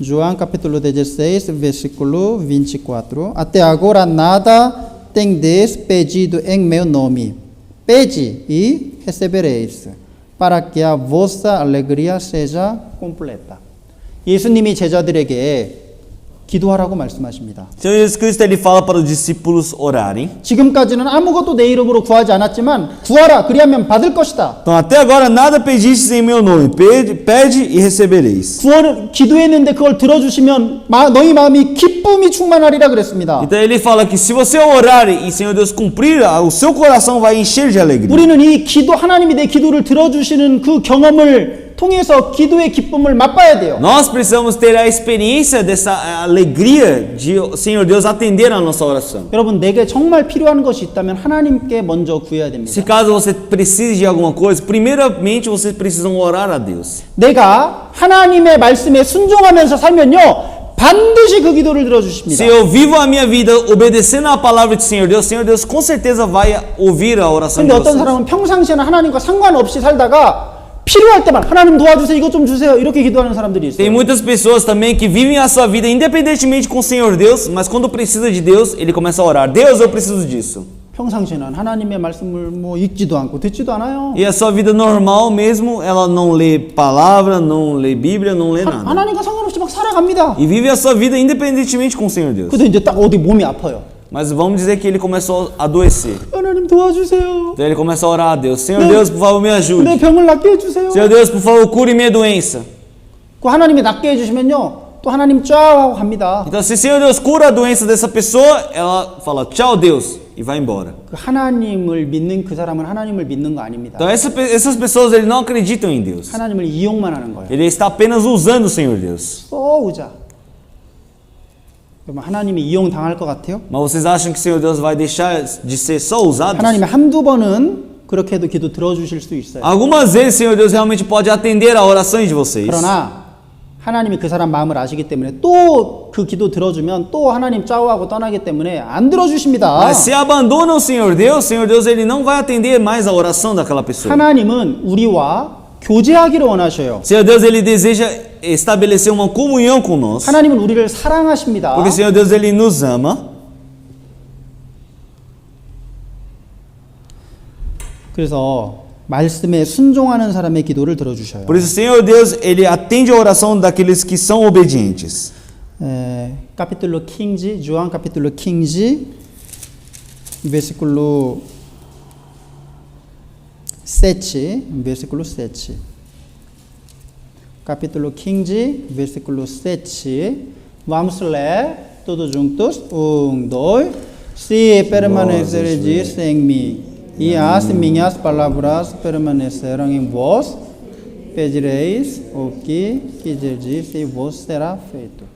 João capítulo 16, versículo 24. Até agora nada tendes pedido em meu nome. Pede e recebereis, para que a vossa alegria seja completa. 예수님이 제자들에게 기도하라고 말씀하십니다. Senhor Jesus Cristo ele fala para os discípulos orarem. 지금까지는 아무것도 내 이름으로 구하지 않았지만 구하라 그리하면 받을 것이다. Então até agora nada pedistes em meu nome. Pede e recebereis. 기도했는데 그걸 들어주시면 너희 마음이 기쁨이 충만하리라 그랬습니다. Então ele fala que se você orar e Senhor Deus cumprir, o seu coração vai encher de alegria. 우리는 이 하나님이 내 기도를 들어주시는 그 경험을 통해서 기도의 기쁨을 맛봐야 돼요. Nós precisamos ter a experiência dessa alegria de o Senhor Deus atender a nossa oração. 여러분 내게 정말 필요한 것이 있다면 하나님께 먼저 구해야 됩니다. Se caso você precise de alguma coisa, primeiramente vocês precisam orar a Deus. 내가 하나님의 말씀에 순종하면서 살면요 반드시 그 기도를 들어주십니다. Se eu vivo a minha vida obedecendo a palavra do Senhor Deus com certeza vai ouvir a oração de 근데 어떤 vocês. 사람은 평상시에는 하나님과 상관없이 살다가 필요할 때만 하나님 도와주세요 이것 좀 주세요 이렇게 기도하는 사람들이 Tem 있어요. muitas pessoas também que vivem a sua vida independentemente com o Senhor Deus, mas quando precisa de Deus, ele começa a orar. Deus, eu preciso disso. 평상시에는 하나님의 말씀을 읽지도 않고 듣지도 않아요. E a sua vida normal mesmo, ela não lê palavra, não lê Bíblia, não lê nada. 하나님과 상관없이 막 살아갑니다. E vive a sua vida independentemente com o Senhor Deus. 근데 이제 딱 어디 몸이 아파요. Mas vamos dizer que ele começou a adoecer. 하나님 도와주세요. Então ele começa a orar a Deus. Senhor Deus, por favor, me ajude. 내 병을 낫게 해주세요. Senhor Deus, por favor, cure minha doença. 그 하나님이 낫게 해주시면요 또 하나님 쫙 하고 갑니다. Então se o Senhor Deus cura a doença dessa pessoa, ela fala, tchau Deus. e vai embora. 그 하나님을 믿는 그 사람은 하나님을 믿는 거 아닙니다. Então essas pessoas eles não acreditam em Deus. 하나님을 이용만 하는 거예요. Ele está apenas usando o Senhor Deus. 쏘우자. 그러면 하나님이 이용 당할 것 같아요? Mas vocês acham que o Senhor Deus vai deixar de ser só usado? 하나님이 한두 번은 그렇게 해도 기도 들어주실 수 있어요. Algumas vezes o Senhor Deus realmente pode atender a orações de vocês. 그러나 하나님이 그 사람 마음을 아시기 때문에 또 그 기도 들어주면 또 하나님 짜오하고 떠나기 때문에 안 들어주십니다. Mas se abandona o Senhor Deus ele não vai atender mais a oração daquela pessoa. 하나님은 우리와 교제하기를 원하셔요. O Senhor Deus ele deseja estabelecer uma comunhão conosco. 하나님은 우리를 사랑하십니다. Porque o Senhor Deus ele nos ama. 그래서 말씀에 순종하는 사람의 기도를 들어주셔요. Por isso o Senhor Deus ele atende a oração daqueles que são obedientes. capítulo 15, João capítulo 15, versículo 7, versículo 7. Capítulo 15, versículo 7. Vamos ler todos juntos. 1, 2. Se permanecereis em mim e as minhas palavras permanecerão em vós, pedireis o que quiserdes e vos será feito.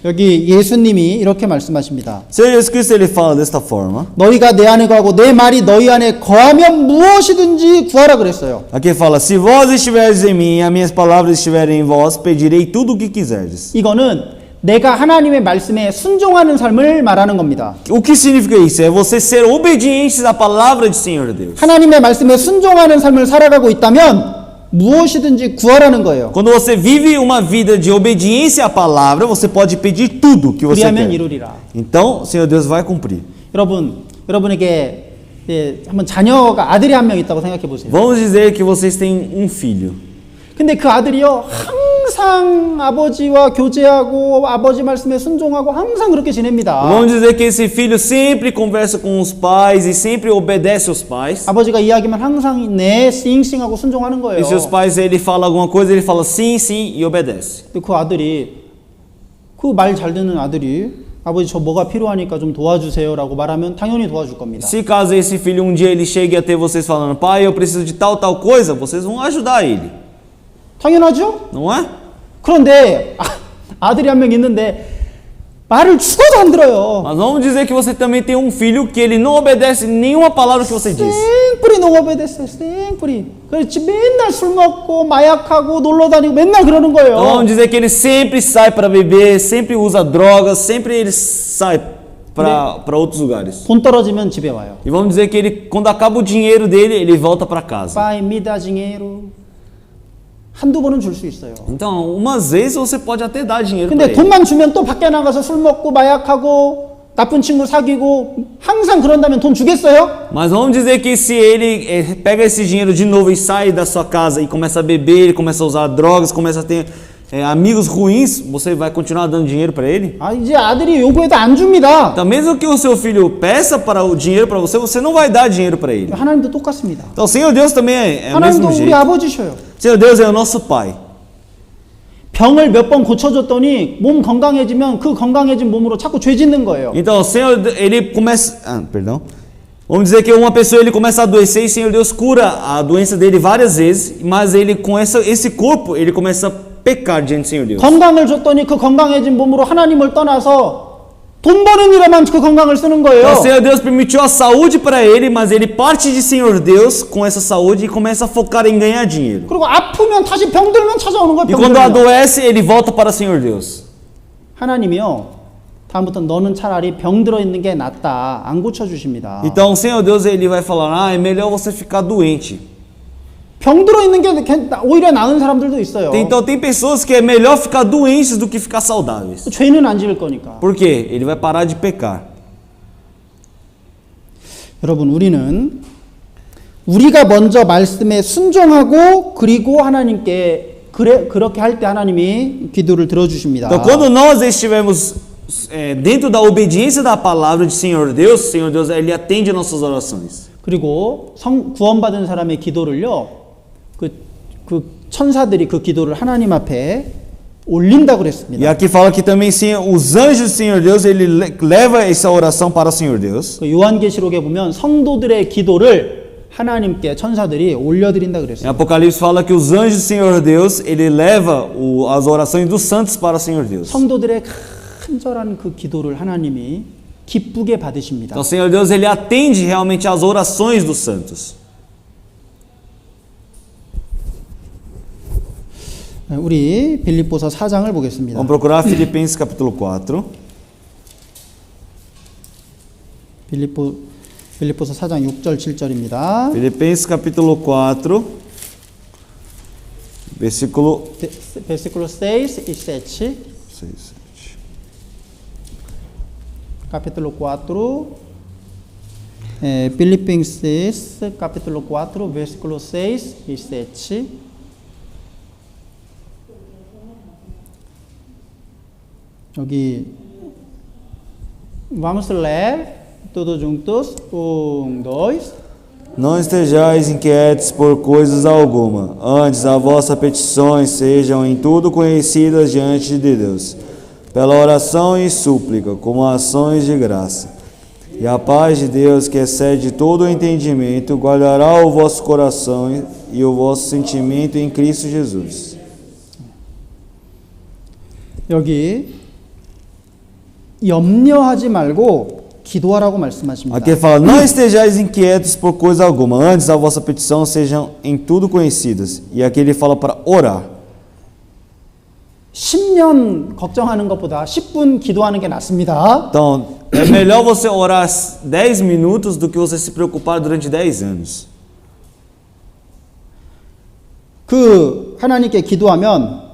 여기 예수님이 이렇게 말씀하십니다. O Senhor Jesus Cristo ele fala desta forma. 너희가 내 안에 거하고 내 말이 너희 안에 거하면 무엇이든지 구하라 그랬어요. Aqui fala: se vós estiverdes em mim e as minhas palavras estiverem em vós, pedirei tudo o que quiserdes. 이거는 내가 하나님의 말씀에 순종하는 삶을 말하는 겁니다. O que significa isso? É você ser obediente à palavra do Senhor Deus. 하나님의 말씀에 순종하는 삶을 살아가고 있다면 무엇이든지 구하라는 거예요. Quando você vive uma vida de obediência à palavra, você pode pedir tudo que você 그리하면 quer. 이루리라. Então, o Senhor Deus vai cumprir. 여러분에게 한번 자녀가 아들이 한 명 있다고 생각해 보세요. Vamos dizer que vocês têm um filho. 근데 그 아들이요 항상 아버지와 교제하고 아버지 말씀에 순종하고 항상 그렇게 지냅니다. Vamos dizer que esse filho sempre conversa com os pais e sempre obedece aos pais. 아버지가 이야기만 항상 네 싱싱하고 순종하는 거예요. E seus pais ele fala alguma coisa, ele fala sim, sim e obedece. 근데 그 아들이 그 말 잘 듣는 아들이 아버지 저 뭐가 필요하니까 좀 도와주세요라고 말하면 당연히 도와줄 겁니다. Se caso esse filho um dia ele chegue até vocês falando: pai, eu preciso de tal coisa, vocês vão ajudar ele. 당연하죠? Não é? 그런데 아들이 한 명 있는데 말을 죽어도 안 들어요. Mas vamos dizer que você também tem um filho que ele não obedece nenhuma palavra que você diz. 쌩뿌리 농업에댔어요. 쌩뿌리. 그렇지 맨날 술 먹고 마약하고 놀러 다니고 맨날 그러는 거예요. Então vamos dizer que ele sempre sai para beber, sempre usa drogas, sempre ele sai para outros lugares. 돈 떨어지면 집에 와요. E vamos dizer que ele, quando acaba o dinheiro dele, ele volta para casa. Pai, me dá dinheiro. 한두 번은 줄 수 있어요. Então, umas vezes você pode até dar dinheiro para 근데 ele. 돈만 주면 또 밖에 나가서 술 먹고 마약하고 나쁜 친구 사귀고 항상 그런다면 돈 주겠어요? Mas vamos dizer que se ele pega esse dinheiro de novo e sai da sua casa e começa a beber, ele começa a usar drogas, começa a ter amigos ruins, você vai continuar dando dinheiro para ele? 아, 이제 아들이 요구해도 안 줍니다. Então, mesmo que o seu filho peça para o dinheiro para você, você não vai dar dinheiro para ele. 하나님도 똑같습니다. Então, o Senhor Deus também é o 하나님도 mesmo 우리 jeito. 아버지셔요. Senhor Deus é o nosso Pai. 병을 몇 번 고쳐줬더니 몸 건강해지면 그 건강해진 몸으로 자꾸 죄 짓는 거예요. Então, o Senhor, ele começa... perdão. Vamos dizer que uma pessoa ele começa a adoecer e o Senhor Deus cura a doença dele várias vezes, mas ele com esse corpo, ele começa a pecar diante do Senhor Deus. 건강을 줬더니 그 건강해진 몸으로 하나님을 떠나서 돈 버는 일에만 그 건강을 쓰는 거예요. Então, o Senhor Deus permitiu a saúde para ele, mas ele parte de Senhor Deus com essa saúde e começa a focar em ganhar dinheiro. 그리고 아프면 다시 병들면 찾아오는 거예요. E quando adoece, ele volta para o Senhor Deus. 하나님이요. 다음부터 너는 차라리 병 들어 있는 게 낫다. 안 고쳐 주십니다. Então, o Senhor Deus ele vai falar: é melhor você ficar doente. 병 들어 있는 게 오히려 나은 사람들도 있어요. Então, tem pessoas que é melhor ficar doentes do que ficar saudáveis. 죄는 안 지을 거니까. Por quê? Ele vai parar de pecar. 여러분, 우리가 먼저 말씀에 순종하고 그리고 하나님께 그렇게 할 때 하나님이 기도를 들어주십니다. Então, quando nós estivermos dentro da obediência da palavra de Senhor Deus ele atende nossas orações. 그리고 구원받은 사람의 기도를요, 그 천사들이 그 기도를 하나님 앞에 올린다 E 그랬습니다. aqui fala que também sim, os anjos do Senhor Deus, ele leva essa oração para o Senhor Deus. 그 요한계시록에 보면 성도들의 기도를 하나님께 천사들이 올려드린다 Em 그랬어요. Apocalipse fala que os anjos do Senhor Deus, ele leva as orações dos santos para o Senhor Deus. 성도들의 간절한 그 기도를 하나님이 기쁘게 받으십니다. Então o Senhor Deus, ele atende realmente às orações dos santos. 우리 빌립보서 4장을 보겠습니다. Vamos procurar Filipenses capítulo 4. 빌립보서 4장 6절 7절입니다. Filipenses capítulo 4, versículo 베스클로 6 e 7. 6, 7. Capítulo 4, Filipenses, capítulo 4, versículo 6 e 7. 여기 vamos ler todos juntos. 1, 2. Não estejais inquietos por coisas alguma, antes as vossas petições sejam em tudo conhecidas diante de Deus, pela oração e súplica, como ações de graça. E a paz de Deus, que excede todo o entendimento, guardará o vosso coração e o vosso sentimento em Cristo Jesus. 여기 염려하지 말고 기도하라고 말씀하십니다. Aqui fala, não estejais inquietos por coisa alguma, antes a vossa petição sejam em tudo conhecidas. E aqui ele fala para orar. 10년 걱정하는 것보다 10분 기도하는 게 낫습니다. Então, é melhor você orar 10 minutos do que você se preocupar durante 10 anos. 그 하나님께 기도하면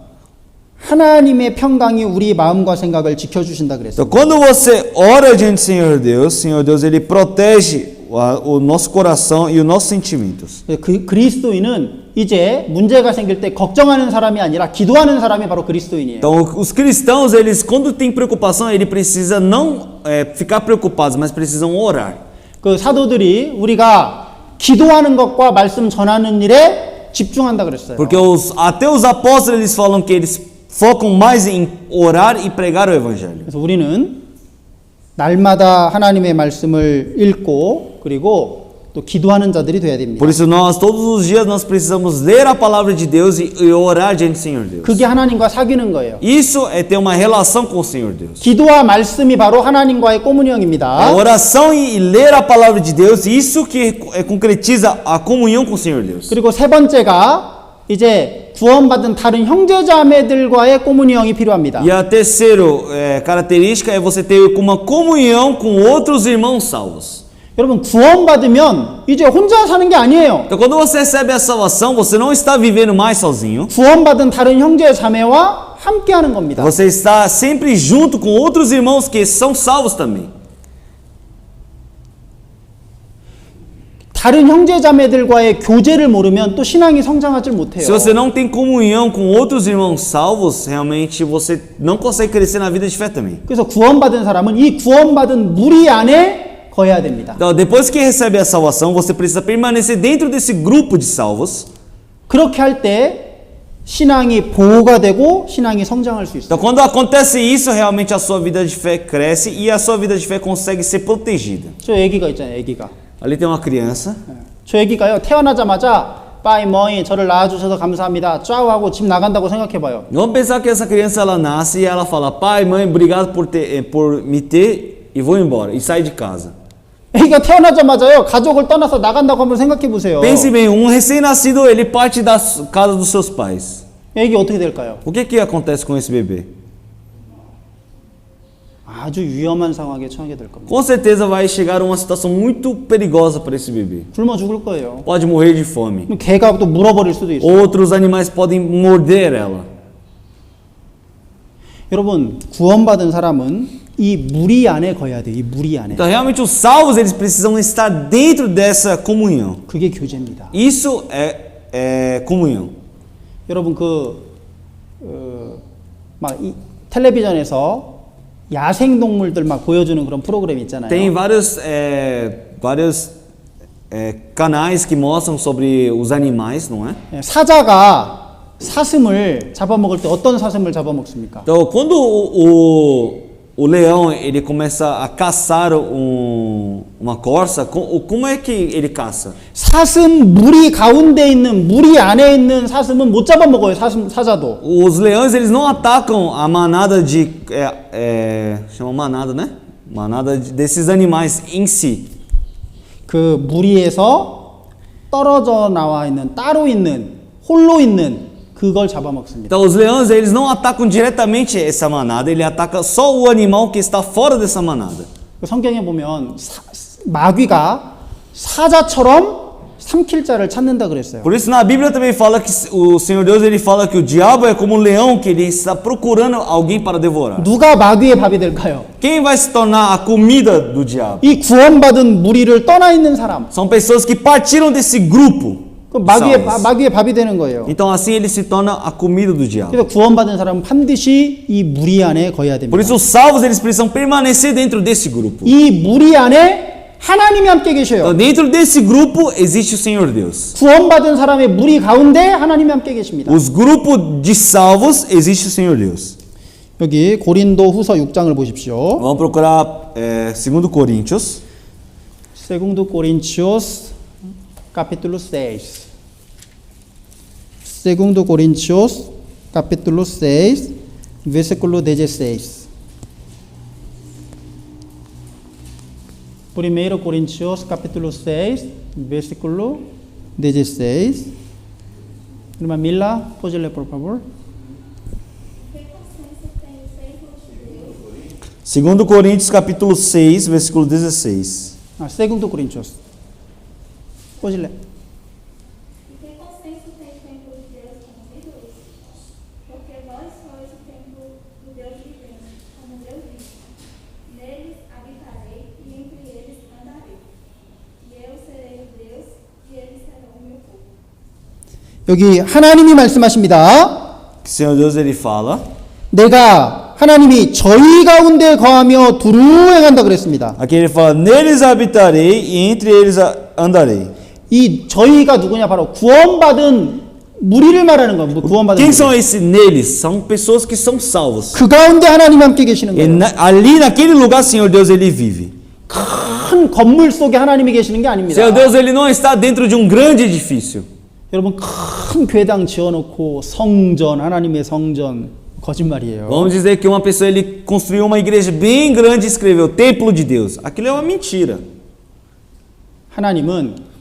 하나님의 평강이 우리 마음과 생각을 지켜주신다 그랬어요. Então, quando você ora diante do Senhor Deus, ele protege o nosso coração e os nossos sentimentos. 그 그리스도인은 이제 문제가 생길 때 걱정하는 사람이 아니라 기도하는 사람이 바로 그리스도인이에요. Então, os cristãos, eles, quando tem preocupação, ele precisa não ficar preocupados, mas precisam orar. 그 사도들이 우리가 기도하는 것과 말씀 전하는 일에 집중한다 그랬어요. Porque até os apóstolos, eles falam que eles focam mais em orar e pregar o evangelho. 그래서 우리는 날마다 하나님의 말씀을 읽고 그리고 또 기도하는 자들이 돼야 됩니다. Por isso nós todos os dias nós precisamos ler a palavra de Deus e orar diante do Senhor Deus. 그게 하나님과 사귀는 거예요. Isso é ter uma relação com o Senhor Deus. 기도와 말씀이 바로 하나님과의 A 꼬무니형입니다. oração e ler a palavra de Deus, isso que concretiza a comunhão com o Senhor Deus. 그리고 세 번째가 이제 구원받은 다른 형제자매들과의 꼬무니형이 필요합니다. E a terceira característica é você ter uma comunhão com outros irmãos salvos. 여러분 구원받으면 이제 혼자 사는 게 아니에요. Então quando você recebe a salvação, você não está vivendo mais sozinho. 구원받은 다른 형제자매와 함께하는 겁니다. Você está sempre junto com outros irmãos que são salvos também. 다른 형제자매들과의 교제를 모르면 또 신앙이 성장하지 못해요. Se você não tem comunhão com outros irmãos salvos, realmente você não consegue crescer na vida de fé também. 그래서 구원받은 사람은 이 구원받은 무리 안에 거해야 됩니다. Então, depois que recebe a salvação, você precisa permanecer dentro desse grupo de salvos. 그렇게 할 때 신앙이 보호가 되고 신앙이 성장할 수 있어요. Então, quando acontece isso, realmente a sua vida de fé cresce e a sua vida de fé consegue ser protegida. 저 애기가 있잖아요, 애기가. Ali tem uma criança. 저 애기가요, 태어나자마자 빠이 머이 저를 낳아주셔서 감사합니다. 쫙 하고 집 나간다고 생각해봐요. Vamos pensar que essa criança ela nasce e ela fala: pai, mãe, obrigado por me ter e vou embora e sai de casa. 애기가 태어나자마자요, 가족을 떠나서 나간다고 한번 생각해보세요. Pense bem, um recém-nascido ele parte da casa dos seus pais. 애기 어떻게 될까요? O que acontece com esse bebê? 아주 위험한 상황에 처하게 될 겁니다. Com certeza vai chegar uma situação muito perigosa para esse bebê. 굶어 죽을 거예요. Pode morrer de fome. 그럼 개가 또 물어버릴 수도 있어요. Outros animais podem morder ela. 여러분, 구원받은 사람은 이 무리 안에 거해야 돼요. 이 무리 안에. Então, realmente, os salvos eles precisam estar dentro dessa comunhão. 그게 교제입니다. Isso é comunhão. 여러분 막 이 텔레비전에서 야생 동물들 막 보여주는 그런 프로그램 있잖아요. Tem vários canais que mostram sobre os animais, não é? 사자가 사슴을 잡아먹을 때 어떤 사슴을 잡아먹습니까? Então, quando o leão ele começa a caçar uma corça, como é que ele caça? 사슴 무리 가운데 있는 무리 안에 있는 사슴은 못 잡아먹어요. 사자도. Os leões eles não atacam a manada chama manada, né? Manada desses animais em si. 그 무리에서 떨어져 나와 있는 따로 있는 홀로 있는 그걸 잡아먹습니다. Então os leões eles não atacam diretamente essa manada, ele ataca só o animal que está fora dessa manada. 성경에 보면 마귀가 사자처럼 삼킬 자를 찾는다 그랬어요. Por isso na Bíblia também fala que o Senhor Deus ele fala que o diabo é como um leão que ele está procurando alguém para devorar. 누가 마귀의 밥이 될까요? Quem vai se tornar a comida do diabo? 이 구원받은 무리를 떠나 있는 사람. São pessoas que partiram desse grupo. 그 salvos. 마귀의 밥이 되는 거예요. Então assim ele se torna a comida do diabo. 그래서 구원받은 사람은 반드시 이 무리 안에 거해야 됩니다. Por isso os salvos eles precisam permanecer dentro desse grupo. 이 무리 안에 하나님이 함께 계셔요. Então, dentro desse grupo existe o Senhor Deus. 구원받은 사람의 무리 가운데 하나님이 함께 계십니다. Os grupos de salvos existe o Senhor Deus. 여기 고린도 후서 6장을 보십시오. Vamos procurar 2 Coríntios. Segundo Coríntios, capítulo 6. Segundo Coríntios, capítulo 6, versículo 16. 1 Coríntios, capítulo 6, versículo 16. Irmã Mila, pode ler, por favor? 2 Coríntios capítulo 6, versículo 16. Segundo Coríntios. Pode ler. Que consenso tem o templo de Deus com os ídolos? Porque vós sois o templo do Deus vivente, como Deus disse. Neles habitarei e entre eles andarei. E eu serei o Deus e eles serão o meu povo. 여기 하나님이 말씀하십니다. Que o Senhor Deus ele fala 내가 하나님이 저희 가운데 거하며 두루 행한다 그랬습니다. aqui ele fala neles habitarei e entre eles andarei. 이 저희가 누구냐 바로 구원받은 무리를 말하는 겁니다. 구원받은 Quem 무리. são esses neles? São pessoas que são salvos. 그 가운데 하나님 함께 계시는 E 거예요. ali naquele lugar, Senhor Deus ele vive. 큰 건물 속에 하나님이 계시는 게 아닙니다. Senhor Deus ele não está dentro de um grande edifício. 여러분 큰 괴당 지어놓고 성전 하나님의 성전 거짓말이에요. Vamos dizer que uma pessoa ele construiu uma igreja bem grande e escreveu Templo de Deus. Aquilo é uma mentira. 하나님은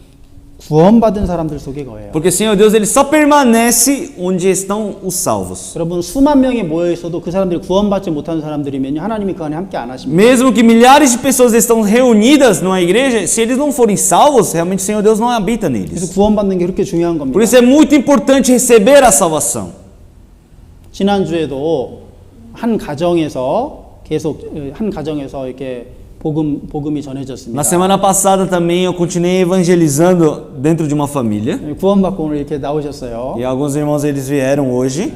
구원받은 사람들 속에 거예요. Porque Senhor Deus ele só permanece onde estão os salvos. 여러분 수만 명이 모여 있어도 그 사람들이 구원받지 못하는 사람들이면 하나님이 그 안에 함께 안 하십니다. Mesmo que milhares de pessoas estão reunidas numa igreja, se eles não forem salvos, realmente o Senhor Deus não habita 그래서 neles. 구원받는 게 그렇게 중요한 겁니다. Por isso é muito importante receber a salvação. 지난주에도 한 가정에서 이렇게 복음이 전해졌습니다. Na semana passada também eu continuei evangelizando dentro de uma família. 구원받고 오늘 이렇게 나오셨어요. E alguns irmãos eles vieram hoje.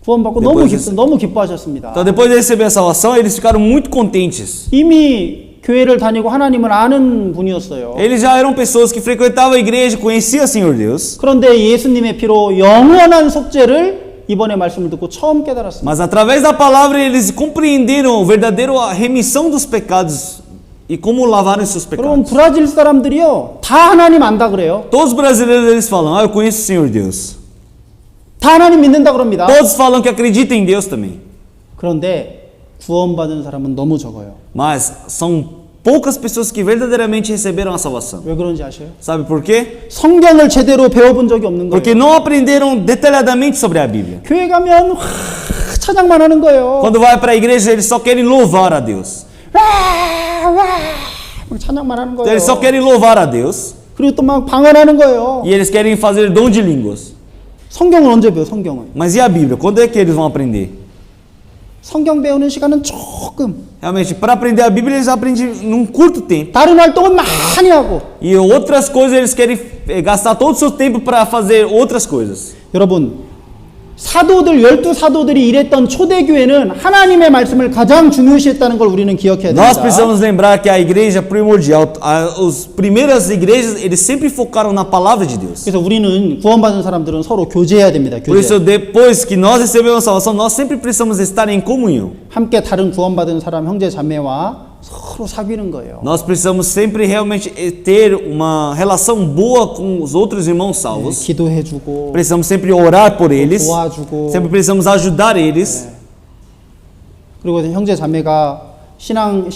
구원받고 Depois 너무 기뻐하셨습니다. Então depois de receber a salvação, eles ficaram muito contentes. 이미 교회를 다니고 하나님을 아는 분이었어요. Eles já eram pessoas que frequentavam a igreja, conheciam o Senhor Deus. 그런데 예수님의 피로 영원한 속죄를 이번에 말씀을 듣고 처음 깨달았습니다. Mas através da palavra eles compreenderam o verdadeiro a remissão dos pecados e como lavaram seus 여러분 pecados. 브라질 사람들이요 다 하나님 안다 그래요. Todos os brasileiros eles falam: "Ah, eu conheço o Senhor Deus." 다 하나님 믿는다 그럽니다. Todos falam que acreditam em Deus também. 그런데 구원받은 사람은 너무 적어요. Mas são poucas pessoas que verdadeiramente receberam a salvação. 왜 그런지 아셔요? Sabe por quê? 성경을 제대로 배워본 적이 없는 Porque 거예요. não aprenderam detalhadamente sobre a Bíblia. 교회 가면 찬양만 하는 거예요. Quando vai para a igreja, eles só querem louvar a Deus. 찬양만 하는 Então, 거예요. eles só querem louvar a Deus 그리고 또 막 방언하는 거예요. e eles querem fazer dom de línguas. 성경을 언제 배워? 성경을. Mas e a Bíblia? Quando é que eles vão aprender? 성경 배우는 시간은 조금. Realmente, para aprender a Bíblia, eles aprendem num curto tempo. 다른 활동은 많이 하고. E outras coisas, eles querem gastar todo o seu tempo para fazer outras coisas. 여러분, 사도들 12사도들이 일했던 초대교회는 하나님의 말씀을 가장 중요시했다는 걸 우리는 기억해야 Nós 됩니다. precisamos lembrar que a igreja primordial, as primeiras igrejas, eles sempre focaram na palavra de Deus. 그래서 우리는 구원받은 사람들은 서로 교제해야 됩니다. Por isso, 교제. depois que nós recebemos a salvação, nós sempre precisamos estar em comunhão. 함께 다른 구원받은 사람 형제 자매와 서로 사귀는 거예요. Nós precisamos sempre realmente ter uma relação boa com os outros irmãos salvos. 기도해주고 Precisamos sempre orar por eles. 도와주고 Sempre precisamos ajudar eles. 그리고 형제 자매가 신앙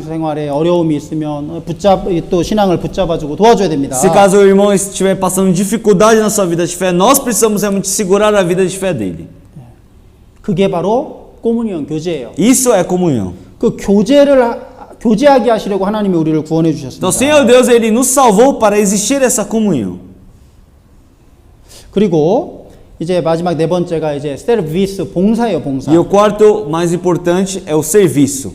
생활에 어려움이 있으면 또 신앙을 붙잡아주고 도와줘야 됩니다. Se caso o irmão estiver passando dificuldade na sua vida de fé, nós precisamos realmente segurar a vida de fé dele. 그게 바로 꼬무니언 교제예요. Isso é comunhão. 그 교제하게 하시려고 하나님이 우리를 구원해 주셨습니다. Então, Senhor Deus, Ele nos salvou para existir essa comunhão. 그리고 이제 마지막 네 번째가 이제 서비스 봉사예요, 봉사. E o quarto mais importante é o serviço.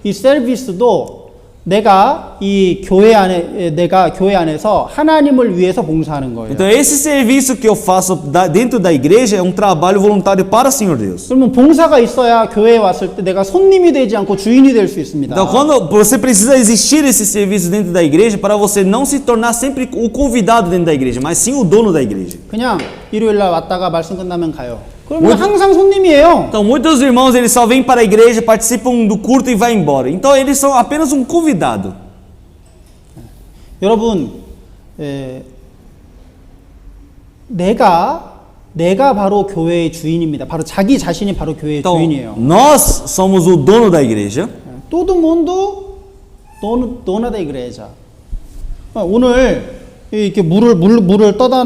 이 서비스도 내가 교회 안에서 하나님을 위해서 봉사하는 거예요. Então, esse serviço que eu faço dentro da igreja é um trabalho voluntário para o Senhor Deus. 그러면 봉사가 있어야 교회에 왔을 때 내가 손님이 되지 않고 주인이 될 수 있습니다. Então, quando você precisa existir esse serviço dentro da igreja para você não se tornar sempre o convidado dentro da igreja, mas sim o dono da igreja. 그냥 일요일 날 왔다가 말씀 끝나면 가요. 그러면 항상 손님이에요. Então, muitos irmãos, eles só vêm para a igreja, participam do culto e vão embora. Então, eles são apenas um convidado. 여러분, 내가 바로 교회의 주인입니다. 바로 자기 자신이 바로 교회의 Então, 주인이에요. nós somos o dono da igreja. Todo mundo dona da igreja. 오늘 이렇게 물을 떠다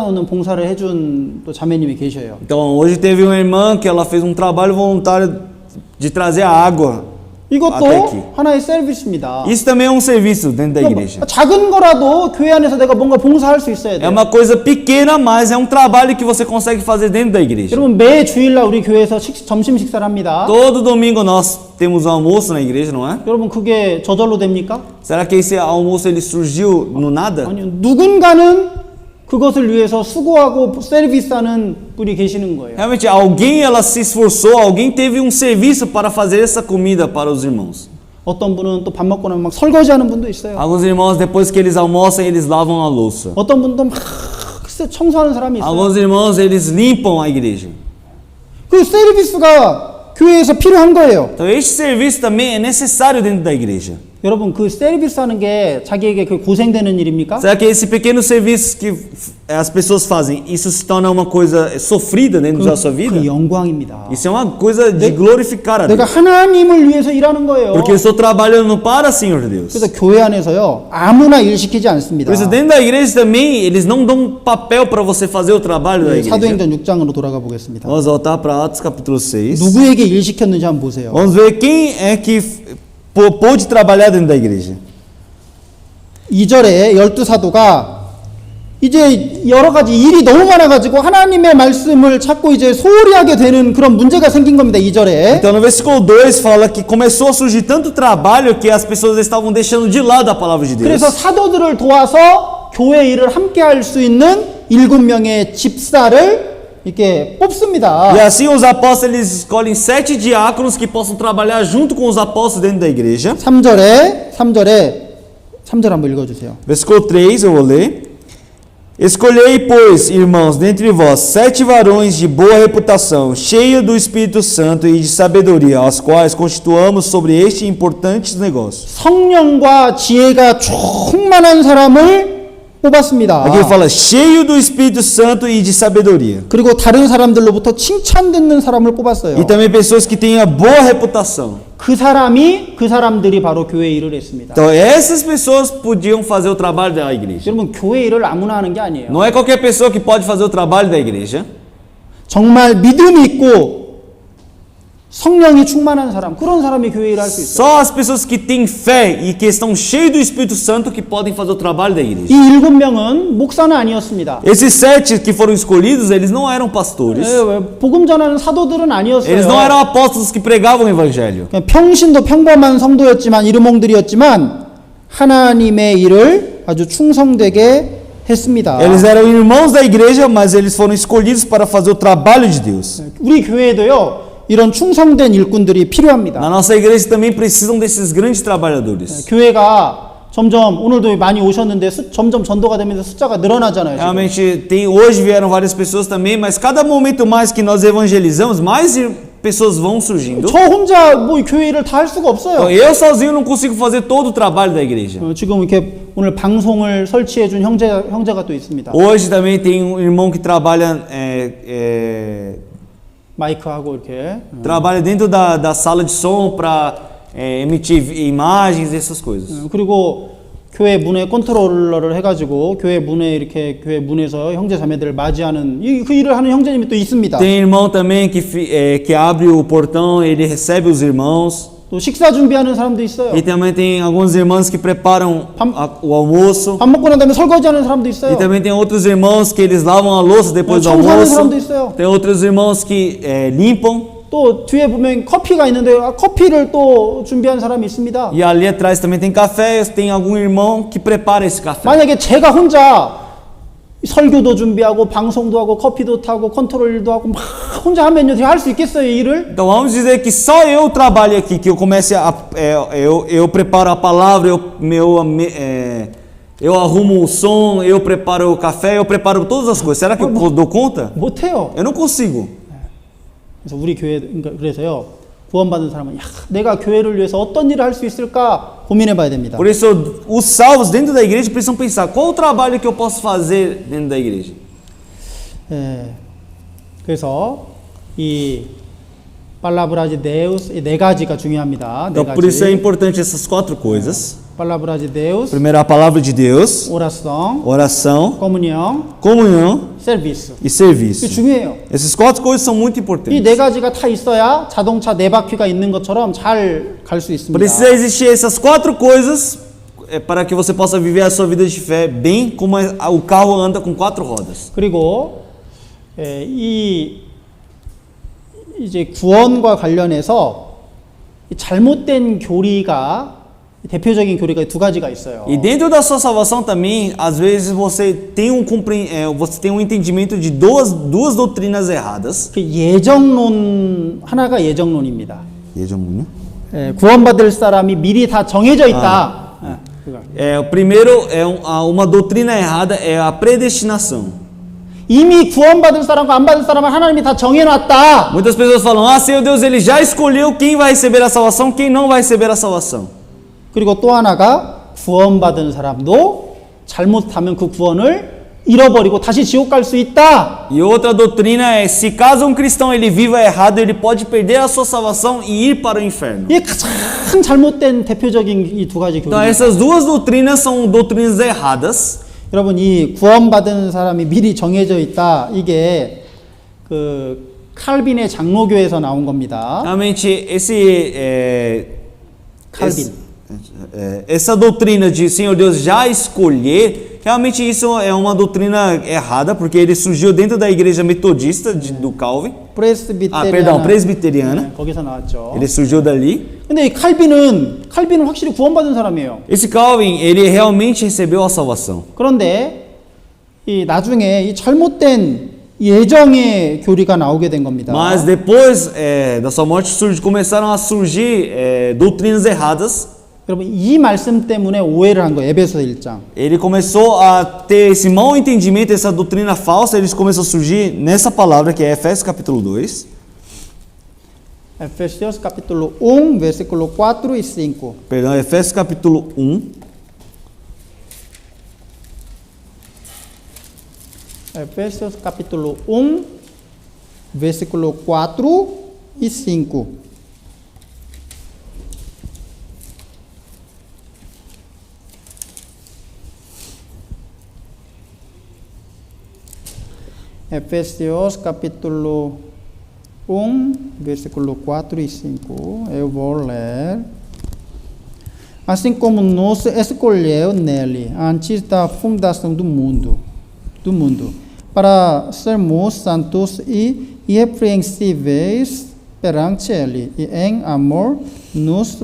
놓는 봉사를 해준 또 자매님이 계셔요. Então, hoje teve uma irmã que ela fez um trabalho voluntário de trazer a água até aqui. 이것도 하나의 서비스입니다. Isso também é um serviço dentro da igreja. 작은 거라도 교회 안에서 내가 뭔가 봉사할 수 있어야 É 돼요. uma coisa pequena, mas é um trabalho que você consegue fazer dentro da igreja. 여러분 매 주일날 우리 교회에서 점심 식사를 합니다. Todo domingo nós temos um almoço na igreja, não é? 여러분 그게 저절로 됩니까? Será que esse almoço ele surgiu no nada? 아니요. 누군가는 그것을 위해서 수고하고 서비스하는 분이 계시는 거예요. Realmente alguém ela se esforçou, alguém teve um serviço para fazer essa comida para os irmãos. 어떤 분은 또 밥 먹고 나면 막 설거지하는 분도 있어요. Alguns irmãos depois que eles almoçam, eles lavam a louça. 어떤 분도 막 글쎄 청소하는 사람이 있어요. Alguns irmãos eles limpam a igreja. 그 서비스가 교회에서 필요한 거예요. Então este serviço também é necessário dentro da igreja. 여러분 그 서비스 하는 게 자기에게 그 고생되는 일입니까? Será que esse pequeno serviço que as pessoas fazem, isso se torna uma coisa sofrida dentro da sua vida? 그 영광입니다. Isso é uma coisa de glorificar a 내가 Deus. 하나님을 위해서 일하는 거예요. Porque eu estou trabalhando para o Senhor Deus. 그래서 교회 안에서요 아무나 일 시키지 않습니다. Por isso dentro da igreja também eles não dão papel para você fazer o trabalho da igreja. 사도행전 6장으로 돌아가 보겠습니다. Vamos voltar para Atos capítulo 6. 누구에게 일 시켰는지 한번 보세요. Vamos ver quem é que pôde trabalhar dentro da igreja. 2절에 12사도가 이제 여러 가지 일이 너무 많아가지고 하나님의 말씀을 찾고 이제 소홀히 하게 되는 그런 문제가 생긴 겁니다. 2절에. Então no versículo 2 fala que começou a surgir tanto trabalho que as pessoas estavam deixando de lado a palavra de Deus. 그래서 사도들을 도와서 교회 일을 함께 할 수 있는 7명의 집사를 이렇게 뽑습니다. E assim os apóstolos eles escolhem 7 diáconos que possam trabalhar junto com os apóstolos dentro da igreja. 3절 한번 읽어주세요. Versículo 3 eu vou ler. Escolhei, pois, irmãos, dentre vós 7 varões de boa reputação, cheios do Espírito Santo e de sabedoria, aos quais constituamos sobre estes importantes negócios. 성령과 지혜가 충만한 사람을 뽑았습니다. Aqui ele fala cheio do Espírito Santo e de sabedoria. 그리고 다른 사람들로부터 칭찬 듣는 사람을 뽑았어요. E também pessoas que tenham boa reputação. 그 사람들이 바로 교회 일을 했습니다. Então essas pessoas podiam fazer o trabalho da igreja. 여러분 교회 일을 아무나 하는 게 아니에요. Não é qualquer pessoa que pode fazer o trabalho da igreja. 정말 믿음이 있고 성령이 충만한 사람, 그런 사람이 교회 일을 할 수 있어요. Só as pessoas que têm fé e que estão cheias do Espírito Santo que podem fazer o trabalho da igreja. 이 7명은 목사는 아니었습니다. Esses 7 que foram escolhidos, eles não eram pastores. 복음 전하는 사도들은 아니었어요. Eles não eram apóstolos que pregavam o evangelho. 그냥 평신도 평범한 성도였지만 이루몽들이었지만 하나님의 일을 아주 충성되게 했습니다. Eles eram irmãos da igreja, mas eles foram escolhidos para fazer o trabalho de Deus. 우리 교회도요, 이런 충성된 일꾼들이 필요합니다. Na nossa igreja também precisam desses grandes trabalhadores. 교회가 점점 오늘도 많이 오셨는데 점점 전도가 되면서 숫자가 늘어나잖아요. 지금. Realmente, hoje vieram várias pessoas também, mas cada momento mais que nós evangelizamos, mais pessoas vão surgindo. 저 혼자 뭐 교회를 다 할 수가 없어요. Então, eu sozinho não consigo fazer todo o trabalho da igreja. 지금 이렇게 오늘 방송을 설치해 준 형제가 또 있습니다. Hoje também tem um irmão que trabalha 마이크하고 이렇게. trabalha dentro da sala de som para emitir imagens e essas coisas. 그리고 교회 문에 컨트롤러를 해가지고 교회 문에서 형제 자매들을 맞이하는 그 일을 하는 형제님이 또 있습니다. Tem irmão também que abre o portão, ele recebe os irmãos. 또 식사 준비하는 사람도 있어요. E também tem alguns irmãos que preparam o almoço. 밥 먹고 난 다음에 설거지하는 사람도 E 있어요. também tem outros irmãos que eles lavam a louça depois do 청소하는 사람도 almoço. 있어요. Tem outros irmãos que limpam. 또 뒤에 보면 커피가 있는데 커피를 또 준비한 사람이 있습니다. E ali atrás também tem café. Tem algum irmão que prepara esse café. 만약에 제가 혼자 설교도 준비하고 방송도 하고 커피도 타고 컨트롤 일도 하고 막 혼자 하면요 할 수 있겠어요 이 일을? Então vamos dizer que só eu trabalho aqui, que eu comece eu preparo a palavra, eu arrumo o som, eu preparo o café, eu preparo todas as coisas. Será que eu dou conta? 못해요. Eu não consigo. 그래서 우리 교회 그래서요 구원받은 사람은 내가 교회를 위해서 어떤 일을 할 수 있을까 고민해봐야 됩니다. Por isso, os salvos dentro da igreja precisam pensar qual o trabalho que eu posso fazer dentro da igreja. 그래서 이 팔라브라지 데우스 이 네 가지가 중요합니다. 네 Então, por isso é 가지. importante essas 4 coisas. 팔라브라지 데우스, Primeiro, a palavra de Deus, 오라성, oração, 커뮤니언, comunhão 서비스. e 이게 serviço. 중요해요. Essas 4 coisas são muito 이 importantes. 네 가지가 다 있어야 자동차 네 바퀴가 있는 것처럼 잘 갈 수 있습니다. Precisa existir essas 4 coisas para que você possa viver a sua vida de fé bem como o carro anda com 4 rodas. 그리고 이제 구원과 관련해서 이 잘못된 교리가 대표적인 교리가 두 가지가 있어요. E dentro da sua salvação também, às vezes você tem um entendimento de duas doutrinas erradas. 그 예정론 하나가 예정론입니다. 예정론요? 구원받을 사람이 미리 다 정해져 있다. 그거. O primeiro uma doutrina errada é a predestinação. 이미 구원받을 사람과 안 받을 사람을 하나님이 다 정해놨다. Muitas pessoas falam: "Ah, Senhor Deus, ele já escolheu quem vai receber a salvação, quem não vai receber a salvação." 그리고 또 하나가 구원받은 사람도 잘못하면 그 구원을 잃어버리고 다시 지옥 갈 수 있다. E outra doutrina é: se caso um cristão ele viva errado, ele pode perder a sua salvação e ir para o inferno. 이게 가장 잘못된 대표적인 이 두 가지 Então 교리. essas duas doutrinas são doutrinas erradas. 여러분 이 구원받은 사람이 미리 정해져 있다. 이게 그 칼빈의 장로교에서 나온 겁니다. Realmente 칼빈. essa doutrina de Senhor Deus já escolher, realmente isso é uma doutrina errada, porque ele surgiu dentro da igreja metodista do Calvin. presbiteriana. 거기서 나왔죠. Ele surgiu dali. 근데 이 칼빈은 확실히 구원받은 사람이에요. Esse Calvin, ele realmente recebeu a salvação. 그런데 이 나중에 이 잘못된 예정의 교리가 나오게 된 겁니다. Mas depois da sua morte começaram a surgir doutrinas erradas. 여러분 이 말씀 때문에 오해를 한 거예요. 에베소 1장. Ele começou a ter esse mau entendimento, essa doutrina falsa, eles começou a surgir nessa palavra que é Efésios capítulo 2. Efésios capítulo 1, versículo 4 e 5. Perdão, Efésios capítulo 1. Efésios capítulo 1, versículo 4 e 5. Efésios capítulo 1, versículo 4 e 5. Eu vou ler. Assim como nos escolheu nele antes da fundação do mundo, para sermos santos e irrepreensíveis perante ele, e em amor nos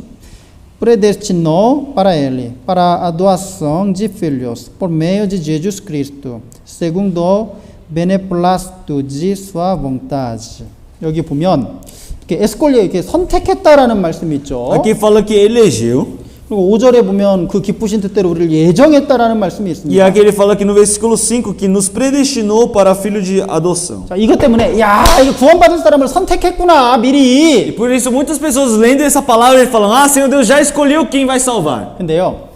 predestinou para ele, para a doação de filhos, por meio de Jesus Cristo, segundo o beneplácito de sua vontade. 여기 보면 이렇게 에스콜리오 이렇게 선택했다라는 말씀이 있죠. Aqui fala que elegeu. 그리고 5절에 보면 그 기쁘신 뜻대로 우리를 예정했다라는 말씀이 E 있습니다. aqui ele fala que no versículo 5 que nos predestinou para filho de adoção. 자, 이것 때문에 야, 이거 구원받을 사람을 선택했구나 E 미리. por isso muitas pessoas lendo essa palavra e falam: "Ah, Senhor Deus já escolheu quem vai salvar". 근데요.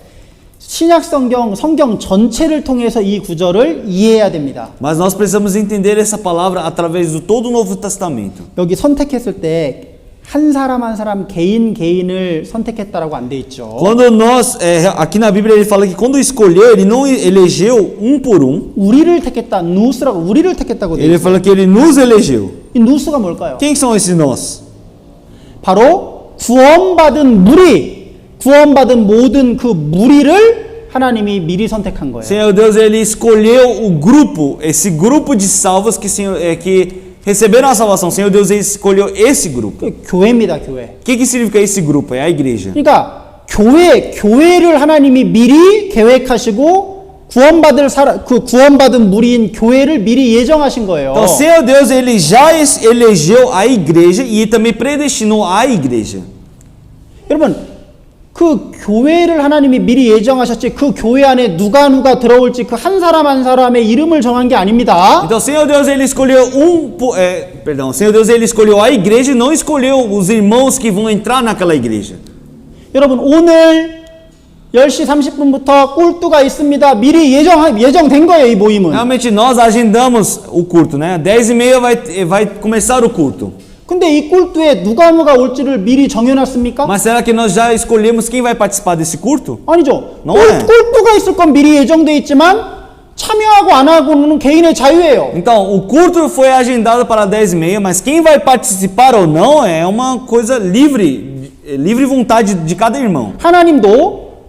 신약 성경 전체를 통해서 이 구절을 이해해야 됩니다. Mas nós precisamos entender essa palavra através do todo o Novo Testamento. 여기 선택했을 때 한 사람 한 사람 개인을 선택했다라고 안 돼 있죠. Quando nós, aqui na Bíblia ele fala que quando escolheu, ele não elegeu um por um. 우리를 택했다. 누스라고 우리를 택했다고 돼 Ele 있어요. fala que ele nos elegeu. 이 누스가 뭘까요? Quem são esses nós? 바로 구원받은 무리, 구원받은 모든 그 무리를 하나님이 미리 선택한 거예요. Senhor Deus, ele escolheu o grupo, esse grupo de salvos que receberam a salvação. Senhor Deus, ele escolheu esse grupo. 그 교회입니다, 교회. O que significa esse grupo? É a igreja. 그러니까 교회를 하나님이 미리 계획하시고 구원받은 무리인 교회를 미리 예정하신 거예요. Então, Senhor Deus, ele já elegeu a igreja e também predestinou a igreja. 여러분, 그 교회를 하나님이 미리 예정하셨지 그 교회 안에 누가 들어올지 그 한 사람 한 사람의 이름을 정한 게 아닙니다. Então, Senhor Deus, ele escolheu Senhor Deus, ele escolheu a igreja e não escolheu os irmãos que vão entrar naquela igreja. 여러분, 오늘 10시 30분부터 꿀뚜가 있습니다. 미리 예정된 거예요, 이 모임은. Realmente nós agendamos o culto, né? 10h30 vai começar o culto. 근데 이 꿀뚜에 누가 올지를 미리 정해놨습니까? Mas será que nós já escolhemos quem vai participar desse culto? 아니죠. Não é. 꿀뚜가 있을 건 미리 예정돼 있지만 참여하고 안 하고는 개인의 자유예요. Então, o culto foi agendado para 10h30, mas quem vai participar ou não é uma coisa livre vontade de cada irmão. 하나님도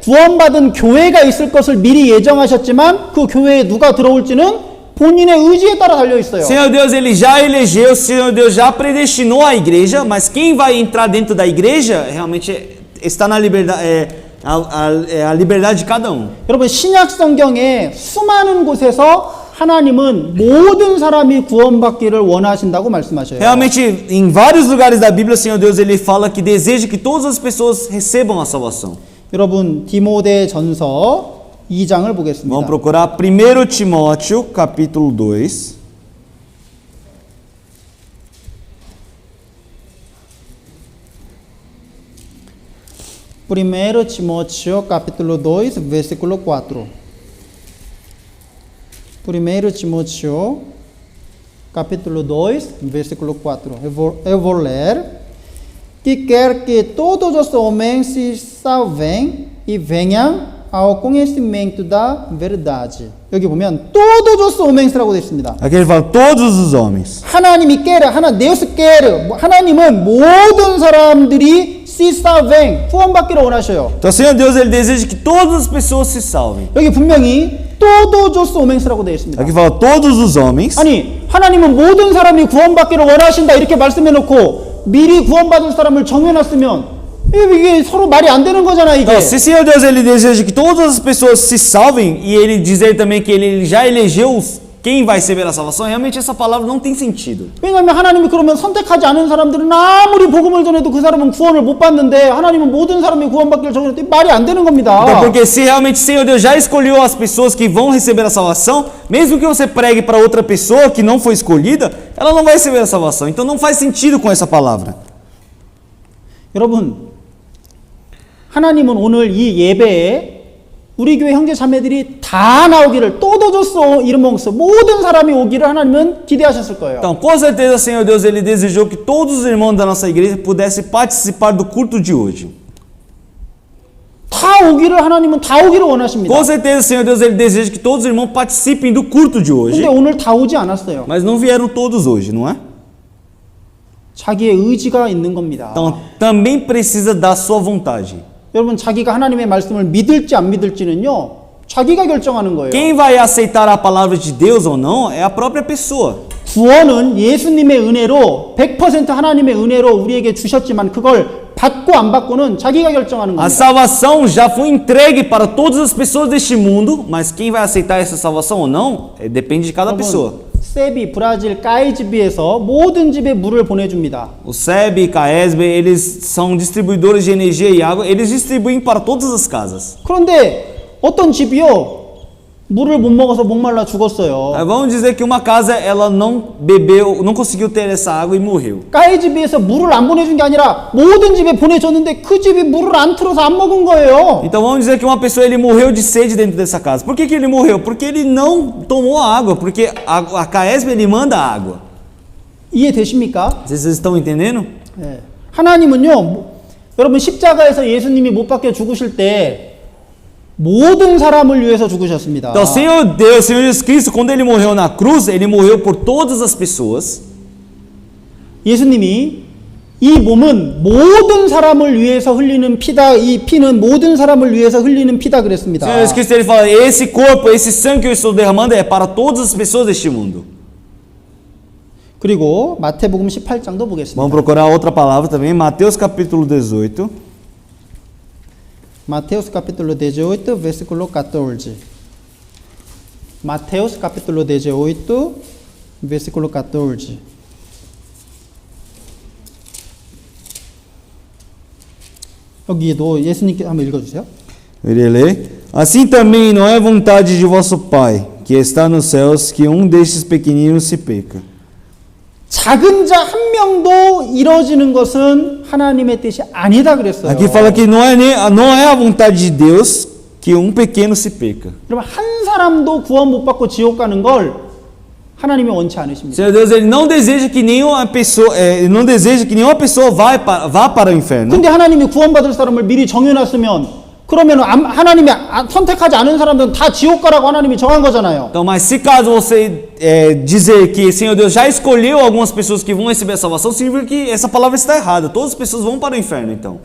구원받은 교회가 있을 것을 미리 예정하셨지만 그 교회에 누가 들어올지는 본인의 의지에 따라 달려 있어요. Senhor Deus, ele já elegeu, Senhor Deus já predestinou a igreja, mas quem vai entrar dentro da igreja realmente está na liberdade, a liberdade de cada um. 여러분, 신약 성경에 수많은 곳에서 하나님은 모든 사람이 구원받기를 원하신다고 말씀하셔요. Realmente, em vários lugares da Bíblia, Senhor Deus, ele fala que deseja que todas as pessoas recebam a salvação. 여러분, 디모데전서 2장을 보겠습니다. Vamos procurar 1 Timóteo, capítulo 2. Primeiro Timóteo, capítulo 2, versículo 4. Primeiro Timóteo, capítulo 2, versículo 4. Eu vou ler. Que quer que todos os homens se salvem e venham ao conhecimento da verdade. 여기 보면 todos os homens라고 되어 있습니다. Aqui ele fala todos os homens. 하나님이 Deus quer. 하나님은 모든 사람들이 se salvem, 구원받기를 원하셔요. Então, Senhor Deus, ele deseja que todas as pessoas se salvem. 여기 분명히 todos os homens라고 되어 있습니다. Aqui fala todos os homens. 아니, 하나님은 모든 사람이 구원받기를 원하신다 이렇게 말씀해 놓고 미리 구원받을 사람을 정해놨으면 이게 서로 말이 안 되는 거잖아, 이게. Então, se Senhor Deus ele deseja que todas as pessoas se salvem e ele dizer também que ele já elegeu quem vai receber a salvação, realmente essa palavra não tem sentido. 왜냐하면 하나님이 그러면 선택하지 않은 사람들은 아무리 복음을 전해도 그 사람은 구원을 못 받는데 하나님은 모든 사람이 구원받기를 정해놨더니 말이 안 되는 겁니다. Então, porque se realmente Senhor Deus já escolheu as pessoas que vão receber a salvação, mesmo que você pregue para outra pessoa que não foi escolhida, ela não vai receber a salvação. Então não faz sentido com essa palavra. 여러분, 하나님은 오늘 이 예배에 우리 교회 형제 자매들이 다 나오기를 todos irmãos 모든 사람이 오기를 하나님은 기대하셨을 거예요. Então, com certeza, Senhor Deus, ele desejou que todos os irmãos da nossa igreja pudessem participar do culto de hoje. 하나님은 다 오기를 원하십니다. Com certeza, Senhor Deus, ele deseja que todos os irmãos participem do culto de hoje. 근데 오늘 다 오지 않았어요. Mas não vieram todos hoje, não é? 자기의 의지가 있는 겁니다. Então, também precisa da sua vontade. 여러분, 자기가 하나님의 말씀을 믿을지 안 믿을지는요, 자기가 결정하는 거예요. Quem vai aceitar a palavra de Deus ou não é a própria pessoa. 구원은 예수님의 은혜로 100% 하나님의 은혜로 우리에게 주셨지만 그걸 받고 안 받고는 자기가 결정하는 A 겁니다. salvação já foi entregue para todas as pessoas deste mundo, mas quem vai aceitar essa salvação ou não, depende de cada pessoa. 세비, 브라질, 까이지비에서 모든 집에 물을 보내줍니다. O SEB e CAESB, eles são distribuidores de energia e água, eles distribuem para todas as casas. 그런데 어떤 집이요 물을 못 먹어서 목말라 죽었어요. Vamos dizer que uma casa ela não bebeu, não conseguiu ter essa água e morreu. 까이지비에서 물을 안 보내준 게 아니라 모든 집에 보내줬는데 그 집이 물을 안 틀어서 안 먹은 거예요. Então vamos dizer que uma pessoa ele morreu de sede dentro dessa casa. Por que ele morreu? Porque ele não tomou a água, porque a CAESB ele manda água. 이해되십니까? Vocês estão entendendo? 예. 하나님은요, 여러분 십자가에서 예수님이 못 박혀 죽으실 때 모든 사람을 위해서 죽으셨습니다. Então, Senhor Deus, Senhor Jesus Cristo, quando ele morreu na cruz, ele morreu por todas as pessoas. 예수님이 이 몸은 모든 사람을 위해서 흘리는 피다. 이 피는 모든 사람을 위해서 흘리는 피다 그랬습니다. Senhor Jesus Cristo ele fala: esse corpo, esse sangue que eu estou derramando é para todas as pessoas deste mundo. 그리고 마태복음 18장도 보겠습니다. Vamos procurar outra palavra também, Mateus capítulo 18. Mateus capítulo 18, versículo 14. Mateus capítulo 18, versículo 14. 여기도 예수님께 한번 읽어주세요. Ele lê: assim também não é vontade de vosso Pai, que está nos céus, que destes pequeninos se peca. 작은 자 한 명도 이루어지는 것은 하나님의 뜻이 아니다 그랬어요. Aqui fala que não é a vontade de Deus que pequeno se peca. 여러분 한 사람도 구원 못 받고 지옥 가는 걸 하나님이 원치 않으십니다. Senhor Deus, ele não deseja que nenhuma pessoa vá para o inferno. 근데 하나님이 구원받을 사람을 미리 정해놨으면 그러면 하나님이 선택하지 않은 사람들은 다 지옥 가라고 하나님이 정한 거잖아요. Então, mas se caso você dizer que Senhor Deus já escolheu algumas pessoas que vão receber a salvação, significa que essa palavra está errada. Todas as pessoas vão para o inferno, então.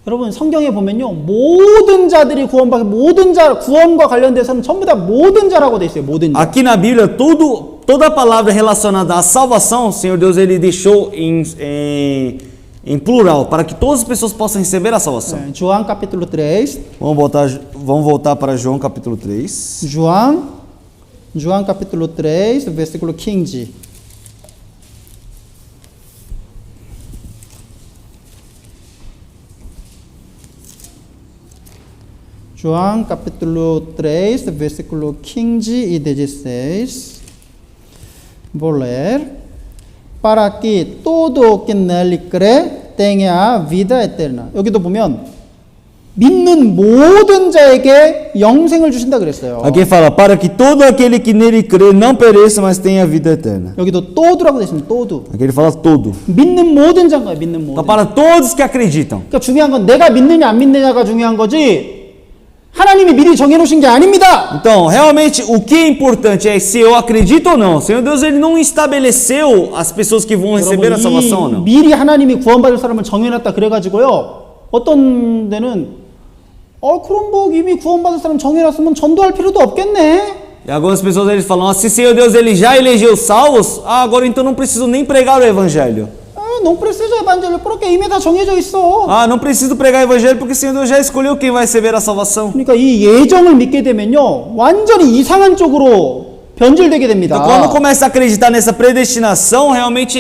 여러분 성경에 보면요 모든 자들이 모든 자 구원과 관련돼서는 전부 다 모든 자라고 돼 있어요. 모든 자. Aqui na Bíblia, toda palavra relacionada à salvação, Senhor Deus ele deixou em plural, para que todas as pessoas possam receber a salvação. 네, João capítulo 3. Vamos voltar para João capítulo 3. João capítulo 3, versículo 15. João capítulo 3, versículo 15 e 16. Vou ler. Para que todo que nele crê tenha a vida eterna. 여기도 보면 믿는 모든 자에게 영생을 주신다 그랬어요. Aqui fala, para que todo aquele que nele crê não pereça, mas tenha a vida eterna. 여기도 todo라고 되어 있습니다. todo. Aqui ele fala todo. 믿는 모든 자인 거예요. 믿는 모든. Então, para todos que acreditam. 그러니까 중요한 건 내가 믿느냐 안 믿느냐가 중요한 거지. 하나님이 미리 정해놓으신 게 아닙니다. Então, realmente, o que é importante é se eu acredito ou não. O Senhor Deus, ele não estabeleceu as pessoas que vão receber a salvação ou não. 미리 하나님이 구원받을 사람을 정해놨다 그래가지고요. 어떤 데는 그럼 뭐 이미 구원받을 사람 정해놨으면 전도할 필요도 없겠네. E algumas pessoas eles falam, se o Senhor Deus ele já elegeu salvos, agora então não preciso nem pregar o evangelho. não precisa evangelho porque 이미 다 정해져 있어. Não preciso pregar o evangelho porque o Senhor Deus já escolheu quem vai receber a salvação. 그러니까 이 예정을 믿게 되면요, 완전히 이상한 쪽으로 변질되게 됩니다. Então, quando começa a acreditar nessa predestinação, realmente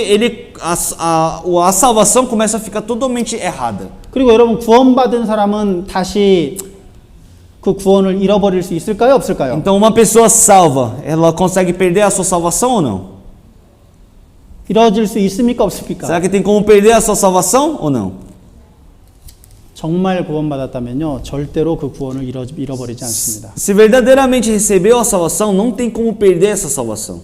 a salvação começa a ficar totalmente errada. 그리고 여러분 구원받은 사람은 다시 그 구원을 잃어버릴 수 있을까요, 없을까요? Então, uma pessoa salva, ela consegue perder a sua salvação ou não? 잃어질 수 있습니까, 없습니까? Será que tem como perder a sua salvação ou não? 정말 구원받았다면요, 절대로 그 구원을 잃어버리지 않습니다. Se verdadeiramente recebeu a salvação, não tem como perder essa salvação.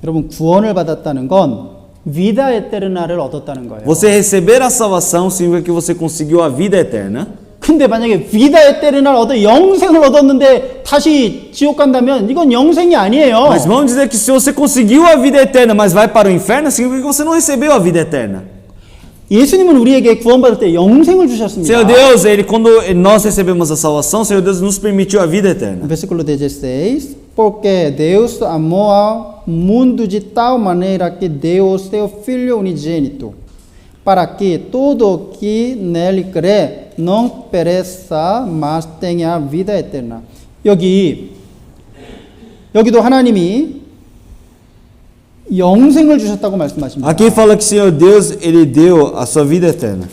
여러분 구원을 받았다는 건 vida eterna를 얻었다는 거예요. Você receber a salvação significa que você conseguiu a vida eterna. 근데 만약에 vida eterna를 얻어 영생을 얻었는데 다시 지옥 간다면 이건 영생이 아니에요. Mas vamos dizer que se você conseguiu a vida eterna, mas vai para o inferno, significa que você não recebeu a vida eterna. 예수님은 우리에게 구원받을 때 영생을 주셨습니다. Senhor Deus, quando nós recebemos a salvação, Senhor Deus nos permitiu a vida eterna. Versículo 16. porque Deus amou ao mundo de tal maneira que deu o seu Filho unigênito, para que todo que nele crê não pereça, mas tenha vida eterna. 여기도 하나님이 영생을 주셨다고 말씀하십니다. Aqui fala que o Senhor Deus, Ele deu a sua vida eterna.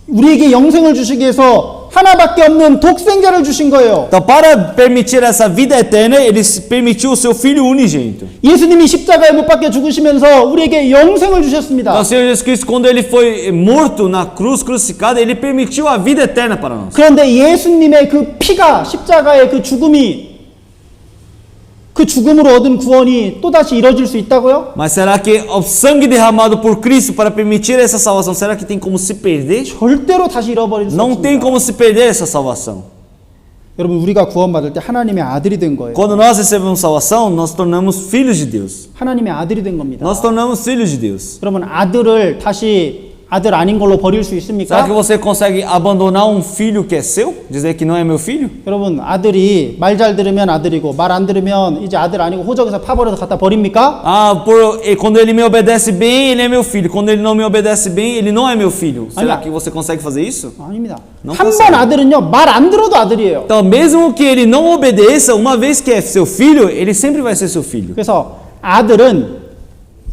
우리에게 영생을 주시기 위해서 하나밖에 없는 독생자를 주신 거예요. Então, para permitir essa vida eterna, Ele permitiu o seu Filho unigênito. 예수님이 십자가에 못 박혀 죽으시면서 우리에게 영생을 주셨습니다. Então, o Senhor Jesus Cristo, quando Ele foi morto na cruz, crucificado, Ele permitiu a vida eterna para nós. 그런데 예수님의 그 피가 십자가의 그 죽음이 그 죽음으로 얻은 구원이 또다시 이루어질 수 있다고요? Mas será que o sangue derramado por Cristo para permitir essa salvação, será que tem como se perder? 절대로 다시 잃어버릴 수 Não tem 없습니다. como se perder essa salvação. 여러분 우리가 구원받을 때 하나님의 아들이 된 거예요. Quando nós recebemos salvação, nós tornamos filhos de Deus. 하나님의 아들이 된 겁니다. Nós tornamos filhos de Deus. 여러분 아들을 다시 아들 아닌 걸로 버릴 수 Será que 있습니까? você consegue abandonar um filho que é seu? Dizer que não é meu filho? 여러분 아들이 말 잘 들으면 아들이고 말 안 들으면 이제 아들 아니고 호적에서 파버려서 갖다 버립니까? Ah, quando ele me obedece bem, ele é meu filho. Quando ele não me obedece bem, ele não é meu filho. Será A니야. que você consegue fazer isso? 아닙니다. Não 한 consegue. 번 아들은요 말 안 들어도 아들이에요. Então, mesmo que ele não obedeça, uma vez que é seu filho, ele sempre vai ser seu filho. 그래서 아들은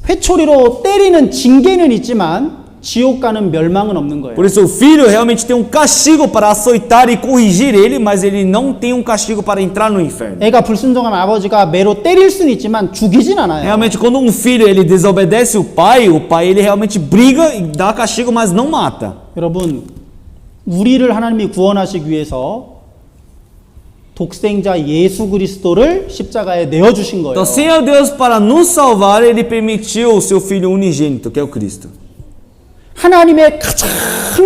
회초리로 때리는 징계는 있지만 지옥 가는 멸망은 없는 거예요. Por isso, o filho realmente tem um castigo para açoitar e corrigir ele, mas ele não tem um castigo para entrar no inferno. 애가 불순종한 아버지가 매로 때릴 수는 있지만 죽이진 않아요. Realmente, quando um filho ele desobedece o pai ele realmente briga e dá castigo, mas não mata. 여러분 우리를 하나님이 구원하시기 위해서 독생자 예수 그리스도를 십자가에 내어주신 거예요. Então, Senhor Deus, para nos salvar, ele permitiu o seu filho unigênito, que é o Cristo. 하나님의 가장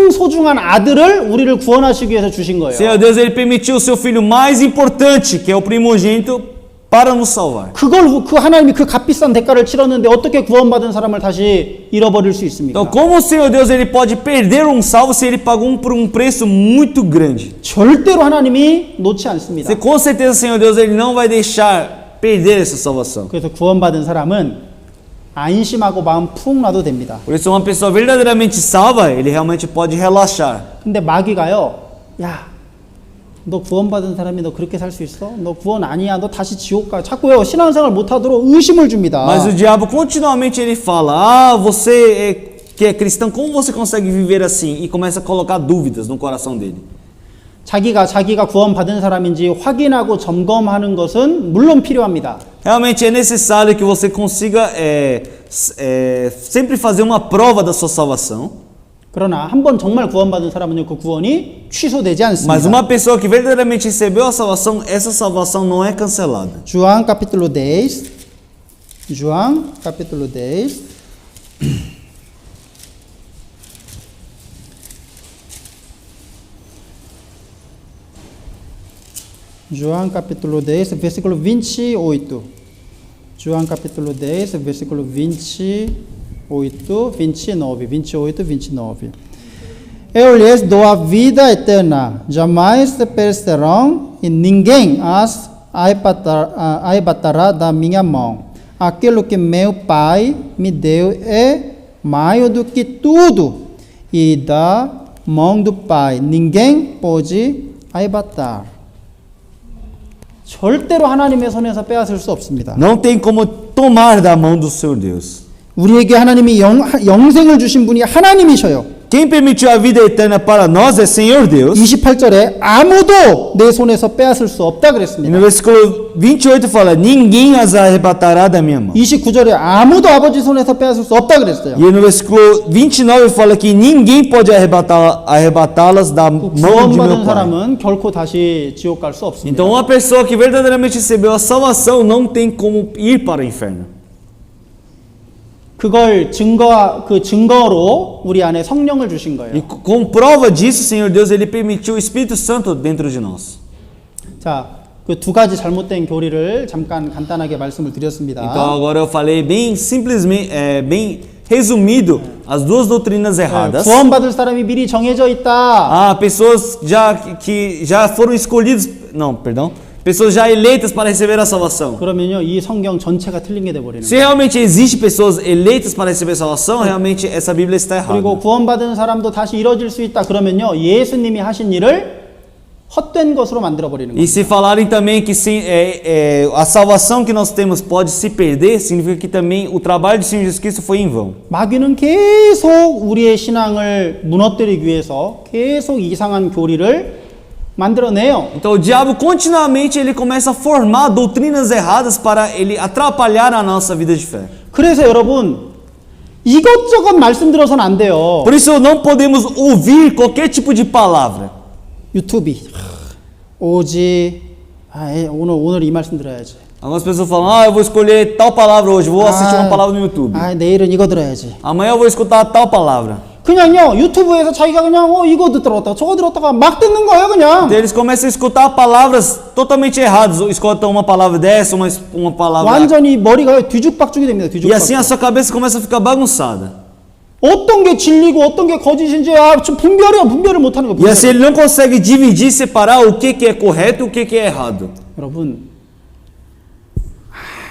소중한 아들을 우리를 구원하시기 위해서 주신 거예요. Senhor Deus, ele permitiu o seu filho mais importante, que é o primogênito, para nos salvar. 그걸 그 하나님이 그 값비싼 대가를 치렀는데 어떻게 구원받은 사람을 다시 잃어버릴 수 있습니까? Então, como o Senhor Deus ele pode perder um salvo se ele pagou por um preço muito grande? 절대로 하나님이 놓지 않습니다. Com certeza, Senhor Deus, ele não vai deixar perder essa salvação. 그래서 구원받은 사람은 안심하고 마음 푹 놔도 됩니다. Por isso, uma pessoa verdadeiramente salva, ele realmente pode relaxar. 근데 마귀가요, 야, 너 구원받은 사람이 너 그렇게 살 수 있어? 너 구원 아니야? 너 다시 지옥 가? 자꾸요 신앙생활 못하도록 의심을 줍니다. Mas o diabo continuamente ele fala: você que é cristão, como você consegue viver assim? E começa a colocar dúvidas no coração dele. 자기가 구원받은 사람인지 확인하고 점검하는 것은 물론 필요합니다. Realmente é necessário que você consiga sempre fazer uma prova da sua salvação. 그러나 한 번 정말 구원받은 사람은요 그 구원이 취소되지 않습니다. Mas uma pessoa que verdadeiramente recebeu a salvação, essa salvação não é cancelada. João capítulo 10. João capítulo 10. João capítulo 10, versículo 28. João capítulo 10, versículo 28, 29. Eu lhes dou a vida eterna, jamais se perderão e ninguém as arrebatará da minha mão. Aquilo que meu Pai me deu é maior do que tudo, e da mão do Pai ninguém pode arrebatar. 절대로 하나님의 손에서 빼앗을 수 없습니다. Não tem como tomar da mão do Senhor Deus. 우리에게 하나님이 영생을 주신 분이 하나님이셔요. Quem permitiu a vida eterna para nós é Senhor Deus. 28절에 아무도 내 손에서 빼앗을 수 없다 E 그랬습니다. no versículo 28 fala: ninguém as arrebatará da minha mão. 29절에 아무도 아버지 손에서 빼앗을 수 없다 그랬어요. E no versículo 29 fala que ninguém pode arrebatá-las da mão de meu 구원받은 Pai. 사람은 결코 다시 지옥 갈 수 없습니다. Então uma pessoa que verdadeiramente recebeu a salvação não tem como ir para o inferno. 그걸 증거로 우리 안에 성령을 주신 E 거예요. com prova disso, Senhor Deus, ele permitiu o Espírito Santo dentro de nós. 자, 그 두 가지 잘못된 교리를 잠깐 간단하게 말씀을 드렸습니다. Então agora eu falei bem simplesmente, bem resumido, as duas doutrinas erradas. 구원받을 사람이 미리 정해져 있다. Pessoas que já foram escolhidas, não, perdão, pessoas já eleitas para receber a salvação. 그러면요, 이 성경 전체가 틀린 게 돼버리는 Se 거예요. realmente existe pessoas eleitas para receber salvação, realmente essa Bíblia está errada. 그리고 구원받은 사람도 다시 이뤄질 수 있다. 그러면요, 예수님이 하신 일을 헛된 것으로 만들어 버리는 E 거예요. se falarem também que a salvação que nós temos pode se perder, significa que também o trabalho de Senhor Jesus Cristo foi em vão. 마귀는 계속 우리의 신앙을 무너뜨리기 위해서 계속 이상한 교리를 만들어내요. Então o diabo continuamente ele começa a formar doutrinas erradas para ele atrapalhar a nossa vida de fé. 그래서 여러분, 이것저것 말씀드려서는 안 돼요. Por isso não podemos ouvir qualquer tipo de palavra. 유튜브 오지 오늘 이 말씀 들어야지. Algumas pessoas falam, eu vou escolher tal palavra hoje, vou assistir uma palavra no YouTube. 내일은 이거 들어야지. Amanhã eu vou escutar tal palavra. 그냥요, 유튜브에서 자기가 그냥 이거 들었다가 저거 들었다가 막 듣는 거예요, 그냥. Então, eles começam a escutar palavras totalmente erradas. Escutam uma palavra dessa, uma palavra. 완전히 머리가 뒤죽박죽이 됩니다. E assim a 뒤죽박죽. sua cabeça começa a ficar bagunçada. 어떤 게 진리고 어떤 게 거짓인지 좀 분별을 못 하는 E 거예요. assim ele não consegue dividir, separar o que é correto e o que é errado. 여러분,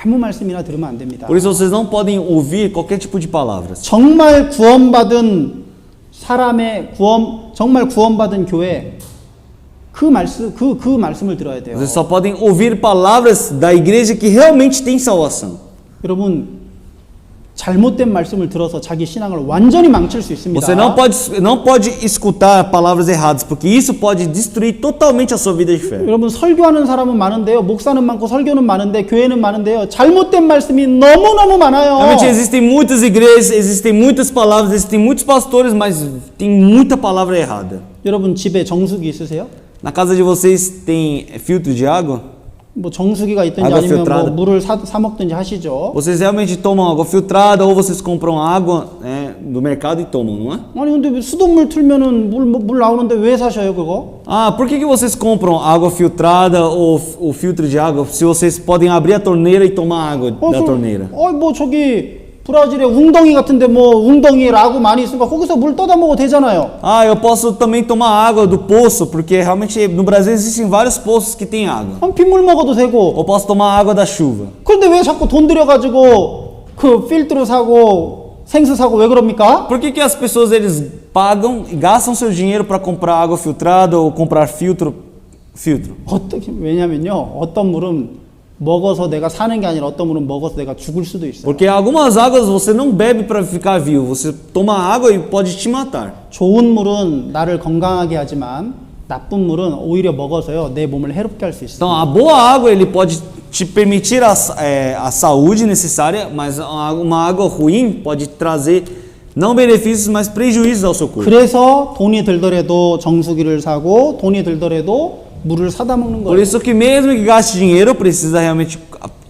아무 말씀이나 들으면 안 됩니다. Por isso vocês não podem ouvir qualquer tipo de palavras. 정말 구원받은 사람의 정말 구원받은 교회 그 말씀을 들어야 돼요. Vocês só podem ouvir palavras da igreja que realmente tem salvação. 여러분, 잘못된 말씀을 들어서 자기 신앙을 완전히 망칠 수 있습니다. Você não pode escutar palavras erradas, porque isso pode destruir totalmente a sua vida de fé. 여러분, 설교하는 사람은 많은데요, 목사는 많고 설교는 많은데 교회는 많은데요, 잘못된 말씀이 너무너무 많아요. Realmente existem muitas igrejas, existem muitas palavras, existem muitos pastores, mas tem muita palavra errada. 여러분, 집에 정수기 있으세요? Na casa de vocês tem filtro de água? 뭐 정수기가 있든지 água 아니면 filtrada. 뭐 물을 사 먹든지 하시죠. Vocês realmente tomam água filtrada ou vocês compram água do mercado e tomam, não é? 아니 근데 수돗물 틀면은 물 나오는데 왜 사셔요 그거? Por que vocês compram água filtrada ou o filtro de água se vocês podem abrir a torneira e tomar água da torneira? 뭐 저기 브라질에 웅덩이 같은데 뭐 웅덩이에 라고 많이 있으니까 거기서 물 떠다 먹어도 되잖아요. Eu posso também tomar água do poço, porque realmente no Brasil existem vários poços que tem água. 그럼 빗물 먹어도 되고. Ou posso tomar água da chuva. 그런데 왜 자꾸 돈 들여가지고 그 필tro 사고 생수 사고 왜 그럽니까? Por que as pessoas eles pagam e gastam seu dinheiro para comprar água filtrada ou comprar filtro? 왜냐면요, 어떤 물은 먹어서 내가 사는 게 아니라 어떤 물은 먹어서 내가 죽을 수도 있어요. Porque algumas águas você não bebe para ficar vivo, você toma água e pode te matar. 좋은 물은 나를 건강하게 하지만 나쁜 물은 오히려 먹어서요 내 몸을 해롭게 할 수 있어요. Então a boa água ele pode te permitir a saúde necessária, mas uma água ruim pode trazer não benefícios, mas prejuízos ao seu corpo. 그래서 돈이 들더라도 정수기를 사고 돈이 들더라도 물을 사다 먹는 Por 거예요. isso que mesmo que gaste dinheiro, precisa realmente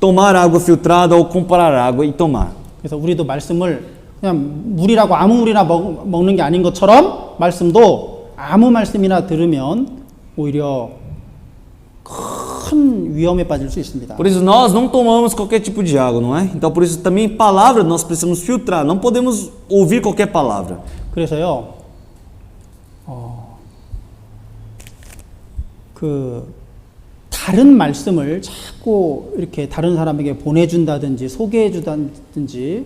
tomar água filtrada ou comprar água e tomar. 그래서 우리도 말씀을 그냥 물이라고 아무 물이나 먹는 게 아닌 것처럼 말씀도 아무 말씀이나 들으면 오히려 큰 위험에 빠질 수 있습니다. Por isso nós não tomamos qualquer tipo de água, não é? Então por isso também palavra nós precisamos filtrar, não podemos ouvir qualquer palavra. 그래서요, 다른 말씀을 자꾸 이렇게 다른 사람에게 보내준다든지 소개해주다든지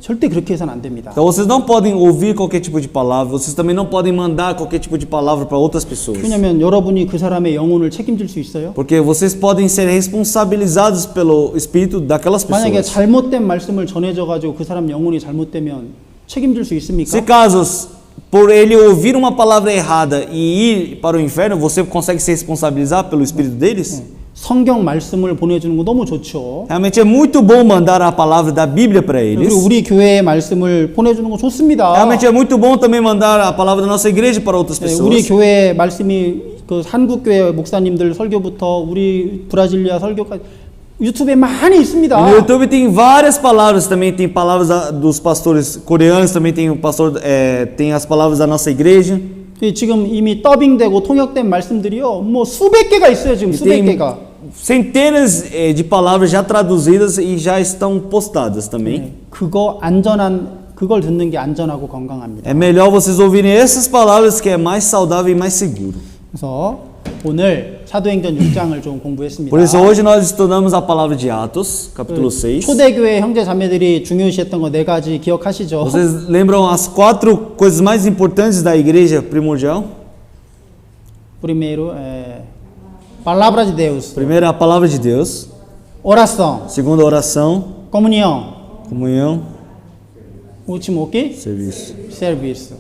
절대 그렇게 해서는 안 됩니다. Então vocês não podem ouvir qualquer tipo de palavra, vocês também não podem mandar qualquer tipo de palavra para outras pessoas. 왜냐하면 여러분이 그 사람의 영혼을 책임질 수 있어요. Porque vocês podem ser responsabilizados pelo espírito daquelas 만약에 pessoas. 잘못된 말씀을 전해줘가지고 그 사람 영혼이 잘못되면 책임질 수 있습니까? Se caso por ele ouvir uma palavra errada e ir para o inferno, você consegue se responsabilizar pelo espírito deles? 성경 말씀을 보내주는 거 너무 좋죠. Realmente é muito bom mandar a palavra da Bíblia para eles. 그리고 우리 교회의 말씀을 보내주는 거 좋습니다. Realmente é muito bom também mandar a palavra da nossa igreja para outras pessoas. 우리 교회 말씀이 그 한국 교회 목사님들 설교부터 우리 브라질리아 설교까지 유튜브에 많이 있습니다. No YouTube tem várias palavras também, tem palavras dos pastores coreanos, também tem o pastor, tem as palavras da nossa igreja. 지금 이미 더빙되고 통역된 말씀들이요, 뭐 수백 개가 있어요 지금 수백 개가. Centenas de palavras já traduzidas e já estão postadas também. 그걸 듣는 게 안전하고 건강합니다. É melhor vocês ouvirem essas palavras que é mais saudável e mais seguro. 그래서 오늘 사도행전 6장을 좀 공부했습니다. Por isso hoje nós estudamos a palavra de Atos, capítulo 6. 초대교회 형제 자매들이 중요시했던 거 네 가지 기억하시죠? Vocês lembram as 4 coisas mais importantes da igreja primordial? Primeiro, palavra de Deus. Primeiro, a palavra de Deus. Oração. Segundo, a oração, comunhão. comunhão, último o quê? serviço. serviço.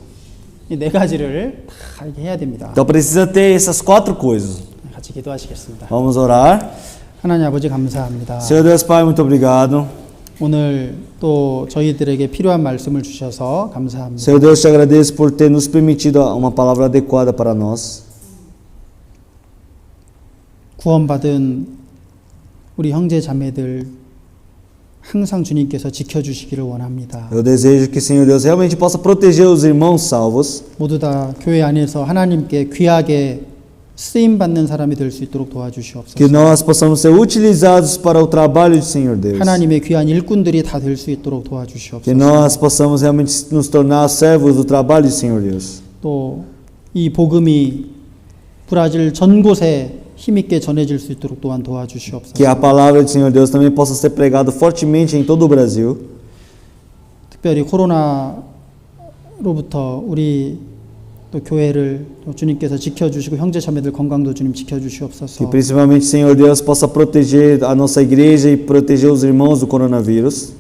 이 네 가지를 다 이렇게 해야 됩니다. Então precisa ter essas 4 coisas. 같이 기도하시겠습니다. Vamos orar. 하나님 아버지 감사합니다. Senhor Deus Pai, muito obrigado. 오늘 또 저희들에게 필요한 말씀을 주셔서 감사합니다. Senhor Deus, te agradeço por ter nos permitido uma palavra adequada para nós. 구원받은 우리 형제 자매들 항상 주님께서 지켜주시기를 원합니다. Eu desejo que, Senhor Deus, realmente possa proteger os irmãos salvos. 모두 다 교회 안에서 하나님께 귀하게 쓰임 받는 사람이 될 수 있도록 도와주시옵소서. Que nós possamos ser utilizados para o trabalho do Senhor Deus. 하나님의 귀한 일꾼들이 다 될 수 있도록 Que 도와주시옵소서. nós possamos realmente nos tornar servos do trabalho do Senhor Deus. 또 이 복음이 브라질 전 곳에 힘있게 전해질 수 있도록 또한 도와주시옵소서. Que a palavra do Senhor Deus também possa ser pregada fortemente em todo o Brasil. 특별히 코로나로부터 우리 또 교회를 또 주님께서 지켜주시고 형제 자매들 건강도 주님 Que 지켜주시옵소서. principalmente, Senhor Deus, possa proteger a nossa igreja e proteger os irmãos do coronavírus.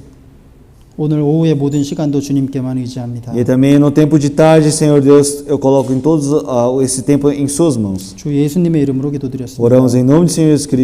오늘 오후의 모든 시간도 주님께만 의지합니다. E também no tempo de tarde, Senhor Deus, eu coloco em todos esse tempo em suas mãos. 주 예수님의 이름으로 기도드렸습니다. Oramos em nome do Senhor Jesus Cristo.